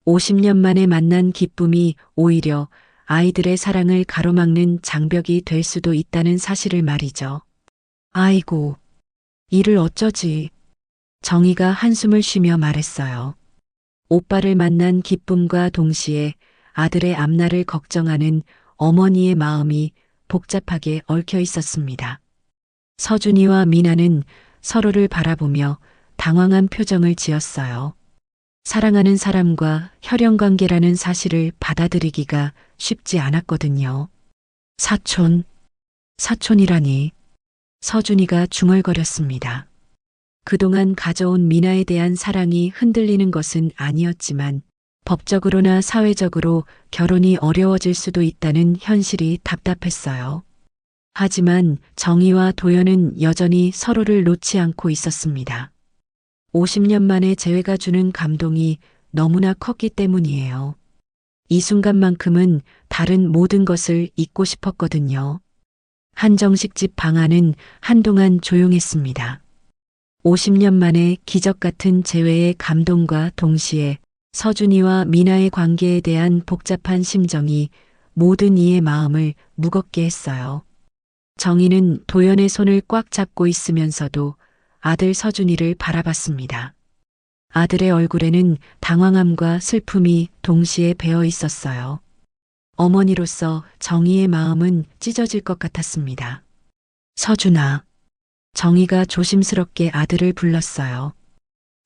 A: 50년 만에 만난 기쁨이 오히려 아이들의 사랑을 가로막는 장벽이 될 수도 있다는 사실을 말이죠. 아이고, 이를 어쩌지? 정희가 한숨을 쉬며 말했어요. 오빠를 만난 기쁨과 동시에 아들의 앞날을 걱정하는 어머니의 마음이 복잡하게 얽혀 있었습니다. 서준이와 미나는 서로를 바라보며 당황한 표정을 지었어요. 사랑하는 사람과 혈연 관계라는 사실을 받아들이기가 쉽지 않았거든요. 사촌, 사촌이라니. 서준이가 중얼거렸습니다. 그동안 가져온 미나에 대한 사랑이 흔들리는 것은 아니었지만 법적으로나 사회적으로 결혼이 어려워질 수도 있다는 현실이 답답했어요. 하지만 정희와 도연은 여전히 서로를 놓지 않고 있었습니다. 50년 만에 재회가 주는 감동이 너무나 컸기 때문이에요. 이 순간만큼은 다른 모든 것을 잊고 싶었거든요. 한정식 집 방 안은 한동안 조용했습니다. 50년 만에 기적 같은 재회의 감동과 동시에 서준이와 미나의 관계에 대한 복잡한 심정이 모든 이의 마음을 무겁게 했어요. 정희는 도연의 손을 꽉 잡고 있으면서도 아들 서준이를 바라봤습니다. 아들의 얼굴에는 당황함과 슬픔이 동시에 배어 있었어요. 어머니로서 정희의 마음은 찢어질 것 같았습니다. 서준아. 정희가 조심스럽게 아들을 불렀어요.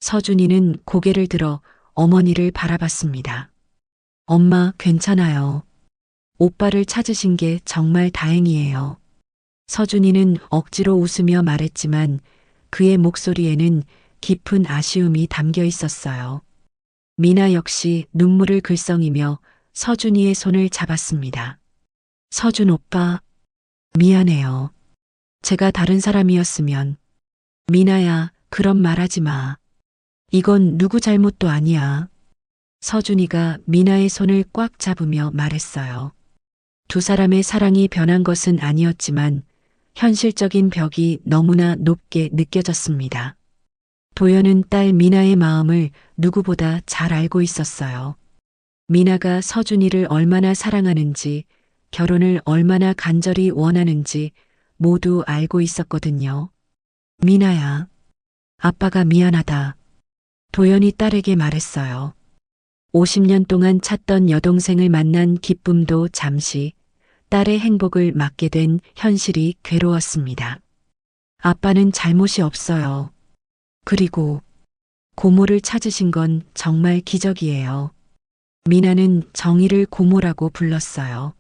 A: 서준이는 고개를 들어 어머니를 바라봤습니다. 엄마, 괜찮아요. 오빠를 찾으신 게 정말 다행이에요. 서준이는 억지로 웃으며 말했지만 그의 목소리에는 깊은 아쉬움이 담겨 있었어요. 미나 역시 눈물을 글썽이며 서준이의 손을 잡았습니다. 서준 오빠, 미안해요. 제가 다른 사람이었으면. 미나야, 그런 말 하지 마. 이건 누구 잘못도 아니야. 서준이가 미나의 손을 꽉 잡으며 말했어요. 두 사람의 사랑이 변한 것은 아니었지만 현실적인 벽이 너무나 높게 느껴졌습니다. 도연은 딸 미나의 마음을 누구보다 잘 알고 있었어요. 미나가 서준이를 얼마나 사랑하는지, 결혼을 얼마나 간절히 원하는지 모두 알고 있었거든요. 미나야, 아빠가 미안하다. 도연이 딸에게 말했어요. 50년 동안 찾던 여동생을 만난 기쁨도 잠시 딸의 행복을 맡게 된 현실이 괴로웠습니다. 아빠는 잘못이 없어요. 그리고 고모를 찾으신 건 정말 기적이에요. 미나는 정희를 고모라고 불렀어요.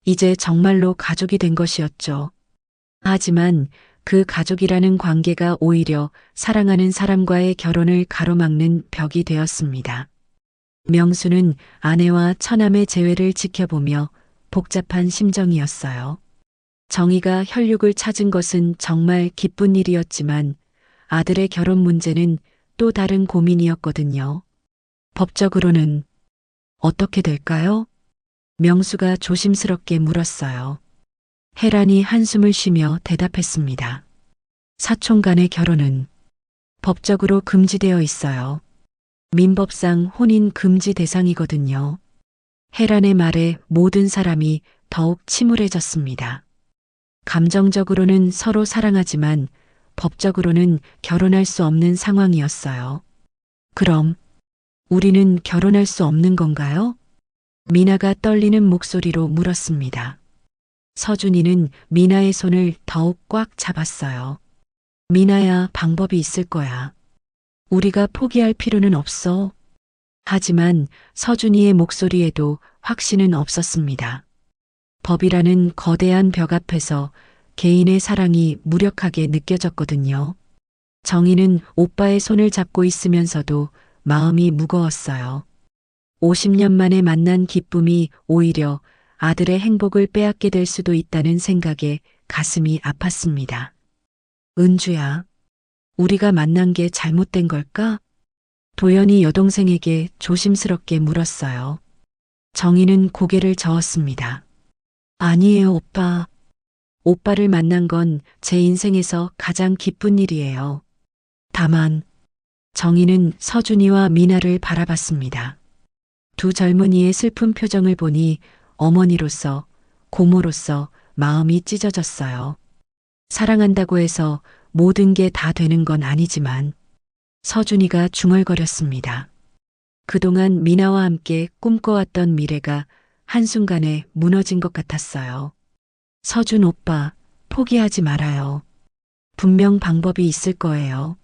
A: 이제 정말로 가족이 된 것이었죠. 하지만 그 가족이라는 관계가 오히려 사랑하는 사람과의 결혼을 가로막는 벽이 되었습니다. 명수는 아내와 처남의 재회를 지켜보며 복잡한 심정이었어요. 정희가 혈육을 찾은 것은 정말 기쁜 일이었지만 아들의 결혼 문제는 또 다른 고민이었거든요. 법적으로는 어떻게 될까요? 명수가 조심스럽게 물었어요. 혜란이 한숨을 쉬며 대답했습니다. 사촌 간의 결혼은 법적으로 금지되어 있어요. 민법상 혼인 금지 대상이거든요. 혜란의 말에 모든 사람이 더욱 침울해졌습니다. 감정적으로는 서로 사랑하지만 법적으로는 결혼할 수 없는 상황이었어요. 그럼 우리는 결혼할 수 없는 건가요? 미나가 떨리는 목소리로 물었습니다. 서준이는 미나의 손을 더욱 꽉 잡았어요. 미나야, 방법이 있을 거야. 우리가 포기할 필요는 없어. 하지만 서준이의 목소리에도 확신은 없었습니다. 법이라는 거대한 벽 앞에서 개인의 사랑이 무력하게 느껴졌거든요. 정희는 오빠의 손을 잡고 있으면서도 마음이 무거웠어요. 50년 만에 만난 기쁨이 오히려 아들의 행복을 빼앗게 될 수도 있다는 생각에 가슴이 아팠습니다. 은주야, 우리가 만난 게 잘못된 걸까? 도연이 여동생에게 조심스럽게 물었어요. 정희는 고개를 저었습니다. 아니에요, 오빠. 오빠를 만난 건 제 인생에서 가장 기쁜 일이에요. 다만 정희는 서준이와 미나를 바라봤습니다. 두 젊은이의 슬픈 표정을 보니 어머니로서, 고모로서 마음이 찢어졌어요. 사랑한다고 해서 모든 게 다 되는 건 아니지만 서준이가 중얼거렸습니다. 그동안 미나와 함께 꿈꿔왔던 미래가 한순간에 무너진 것 같았어요. 서준 오빠, 포기하지 말아요. 분명 방법이 있을 거예요.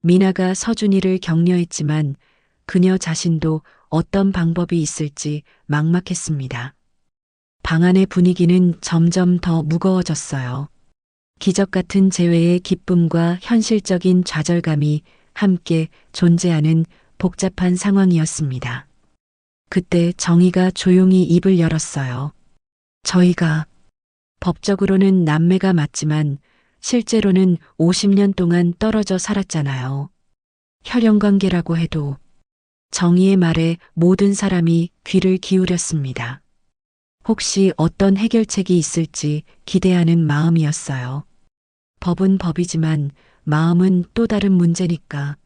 A: 미나가 서준이를 격려했지만 그녀 자신도 어떤 방법이 있을지 막막했습니다. 방 안의 분위기는 점점 더 무거워졌어요. 기적 같은 재회의 기쁨과 현실적인 좌절감이 함께 존재하는 복잡한 상황이었습니다. 그때 정희가 조용히 입을 열었어요. 저희가 법적으로는 남매가 맞지만 실제로는 50년 동안 떨어져 살았잖아요. 혈연관계라고 해도. 정희의 말에 모든 사람이 귀를 기울였습니다. 혹시 어떤 해결책이 있을지 기대하는 마음이었어요. 법은 법이지만 마음은 또 다른 문제니까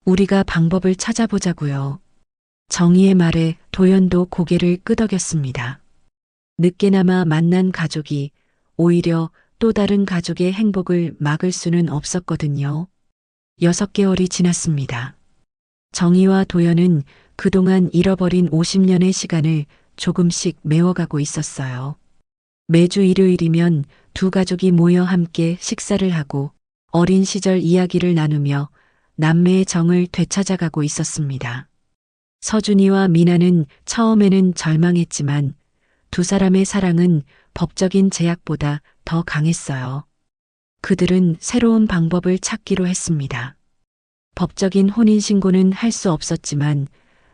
A: 우리가 방법을 찾아보자고요. 정희의 말에 도연도 고개를 끄덕였습니다. 늦게나마 만난 가족이 오히려 또 다른 가족의 행복을 막을 수는 없었거든요. 6개월이 지났습니다. 정희와 도연은 그동안 잃어버린 50년의 시간을 조금씩 메워가고 있었어요. 매주 일요일이면 두 가족이 모여 함께 식사를 하고 어린 시절 이야기를 나누며 남매의 정을 되찾아가고 있었습니다. 서준이와 미나는 처음에는 절망했지만 두 사람의 사랑은 법적인 제약보다 더 강했어요. 그들은 새로운 방법을 찾기로 했습니다. 법적인 혼인신고는 할 수 없었지만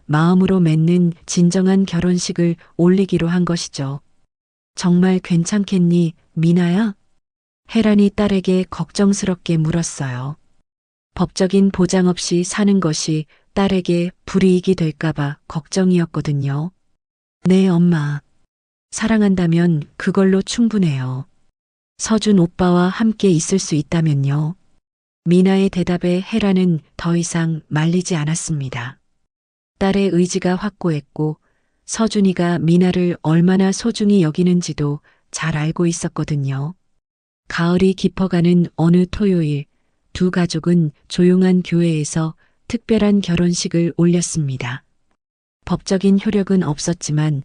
A: 마음으로 맺는 진정한 결혼식을 올리기로 한 것이죠. 정말 괜찮겠니, 미나야? 혜란이 딸에게 걱정스럽게 물었어요. 법적인 보장 없이 사는 것이 딸에게 불이익이 될까봐 걱정이었거든요. 네, 엄마. 사랑한다면 그걸로 충분해요. 서준 오빠와 함께 있을 수 있다면요. 미나의 대답에 혜란은 더 이상 말리지 않았습니다. 딸의 의지가 확고했고 서준이가 미나를 얼마나 소중히 여기는지도 잘 알고 있었거든요. 가을이 깊어가는 어느 토요일, 두 가족은 조용한 교회에서 특별한 결혼식을 올렸습니다. 법적인 효력은 없었지만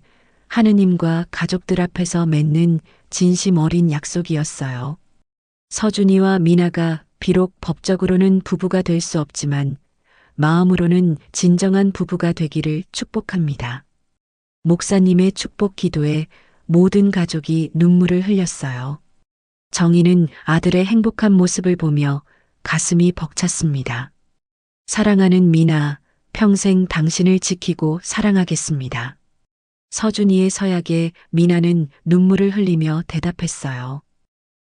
A: 하느님과 가족들 앞에서 맺는 진심 어린 약속이었어요. 서준이와 미나가 비록 법적으로는 부부가 될 수 없지만 마음으로는 진정한 부부가 되기를 축복합니다. 목사님의 축복 기도에 모든 가족이 눈물을 흘렸어요. 정희는 아들의 행복한 모습을 보며 가슴이 벅찼습니다. 사랑하는 미나, 평생 당신을 지키고 사랑하겠습니다. 서준이의 서약에 미나는 눈물을 흘리며 대답했어요.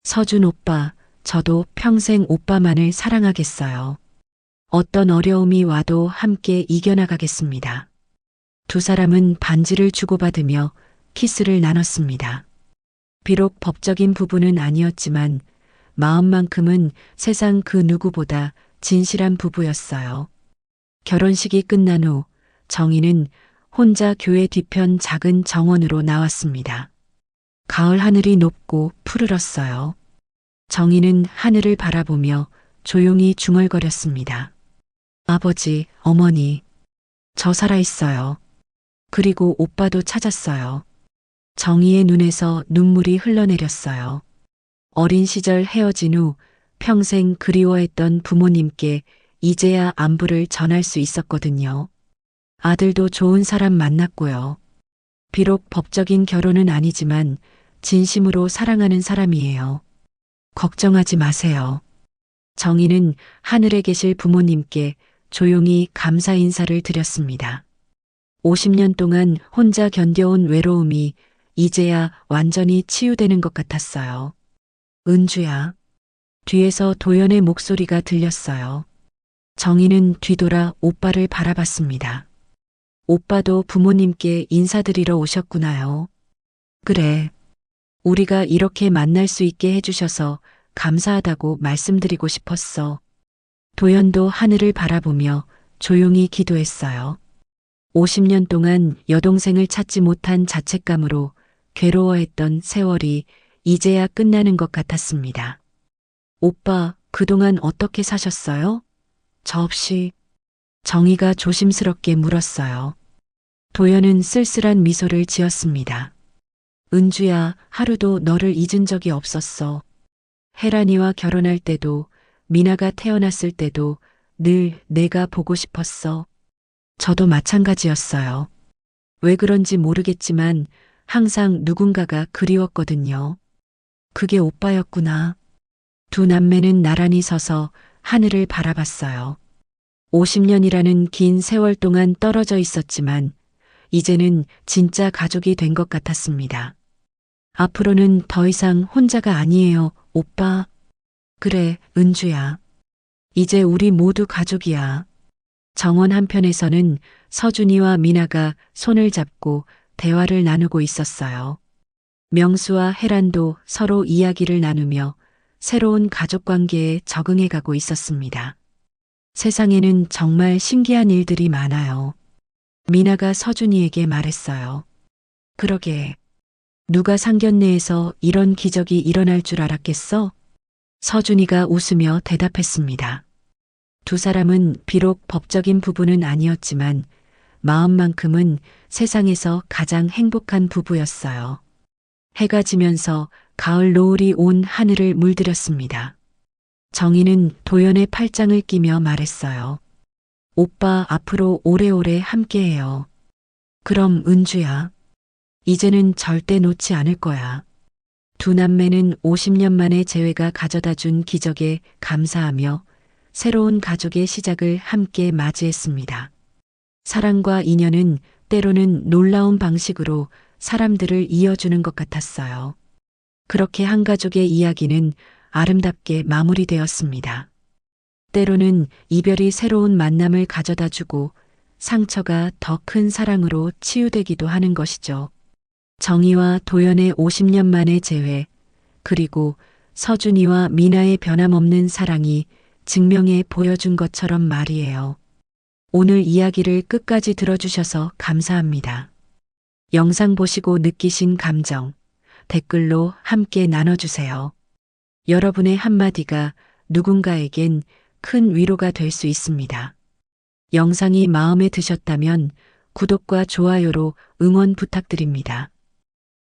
A: 서준 오빠, 저도 평생 오빠만을 사랑하겠어요. 어떤 어려움이 와도 함께 이겨나가겠습니다. 두 사람은 반지를 주고받으며 키스를 나눴습니다. 비록 법적인 부부는 아니었지만 마음만큼은 세상 그 누구보다 진실한 부부였어요. 결혼식이 끝난 후 정희는 혼자 교회 뒤편 작은 정원으로 나왔습니다. 가을 하늘이 높고 푸르렀어요. 정희는 하늘을 바라보며 조용히 중얼거렸습니다. 아버지, 어머니, 저 살아있어요. 그리고 오빠도 찾았어요. 정희의 눈에서 눈물이 흘러내렸어요. 어린 시절 헤어진 후 평생 그리워했던 부모님께 이제야 안부를 전할 수 있었거든요. 아들도 좋은 사람 만났고요. 비록 법적인 결혼은 아니지만 진심으로 사랑하는 사람이에요. 걱정하지 마세요. 정희는 하늘에 계실 부모님께 조용히 감사 인사를 드렸습니다. 50년 동안 혼자 견뎌온 외로움이 이제야 완전히 치유되는 것 같았어요. 은주야. 뒤에서 도연의 목소리가 들렸어요. 정희는 뒤돌아 오빠를 바라봤습니다. 오빠도 부모님께 인사드리러 오셨구나요. 그래. 우리가 이렇게 만날 수 있게 해주셔서 감사하다고 말씀드리고 싶었어. 도연도 하늘을 바라보며 조용히 기도했어요. 50년 동안 여동생을 찾지 못한 자책감으로 괴로워했던 세월이 이제야 끝나는 것 같았습니다. 오빠, 그동안 어떻게 사셨어요? 저 없이. 정희가 조심스럽게 물었어요. 도연은 쓸쓸한 미소를 지었습니다. 은주야, 하루도 너를 잊은 적이 없었어. 혜란이와 결혼할 때도, 미나가 태어났을 때도 늘 내가 보고 싶었어. 저도 마찬가지였어요. 왜 그런지 모르겠지만 항상 누군가가 그리웠거든요. 그게 오빠였구나. 두 남매는 나란히 서서 하늘을 바라봤어요. 50년이라는 긴 세월 동안 떨어져 있었지만 이제는 진짜 가족이 된 것 같았습니다. 앞으로는 더 이상 혼자가 아니에요, 오빠. 그래, 은주야. 이제 우리 모두 가족이야. 정원 한편에서는 서준이와 미나가 손을 잡고 대화를 나누고 있었어요. 명수와 혜란도 서로 이야기를 나누며 새로운 가족 관계에 적응해 가고 있었습니다. 세상에는 정말 신기한 일들이 많아요. 미나가 서준이에게 말했어요. 그러게. 누가 상견례에서 이런 기적이 일어날 줄 알았겠어? 서준이가 웃으며 대답했습니다. 두 사람은 비록 법적인 부부는 아니었지만 마음만큼은 세상에서 가장 행복한 부부였어요. 해가 지면서 가을 노을이 온 하늘을 물들였습니다. 정희는 도연의 팔짱을 끼며 말했어요. 오빠 앞으로 오래오래 함께해요. 그럼 은주야. 이제는 절대 놓지 않을 거야. 두 남매는 50년 만에 재회가 가져다 준 기적에 감사하며 새로운 가족의 시작을 함께 맞이했습니다. 사랑과 인연은 때로는 놀라운 방식으로 사람들을 이어주는 것 같았어요. 그렇게 한 가족의 이야기는 아름답게 마무리되었습니다. 때로는 이별이 새로운 만남을 가져다 주고 상처가 더 큰 사랑으로 치유되기도 하는 것이죠. 정희와 도연의 50년 만의 재회, 그리고 서준이와 미나의 변함없는 사랑이 증명해 보여준 것처럼 말이에요. 오늘 이야기를 끝까지 들어주셔서 감사합니다. 영상 보시고 느끼신 감정, 댓글로 함께 나눠주세요. 여러분의 한마디가 누군가에겐 큰 위로가 될 수 있습니다. 영상이 마음에 드셨다면 구독과 좋아요로 응원 부탁드립니다.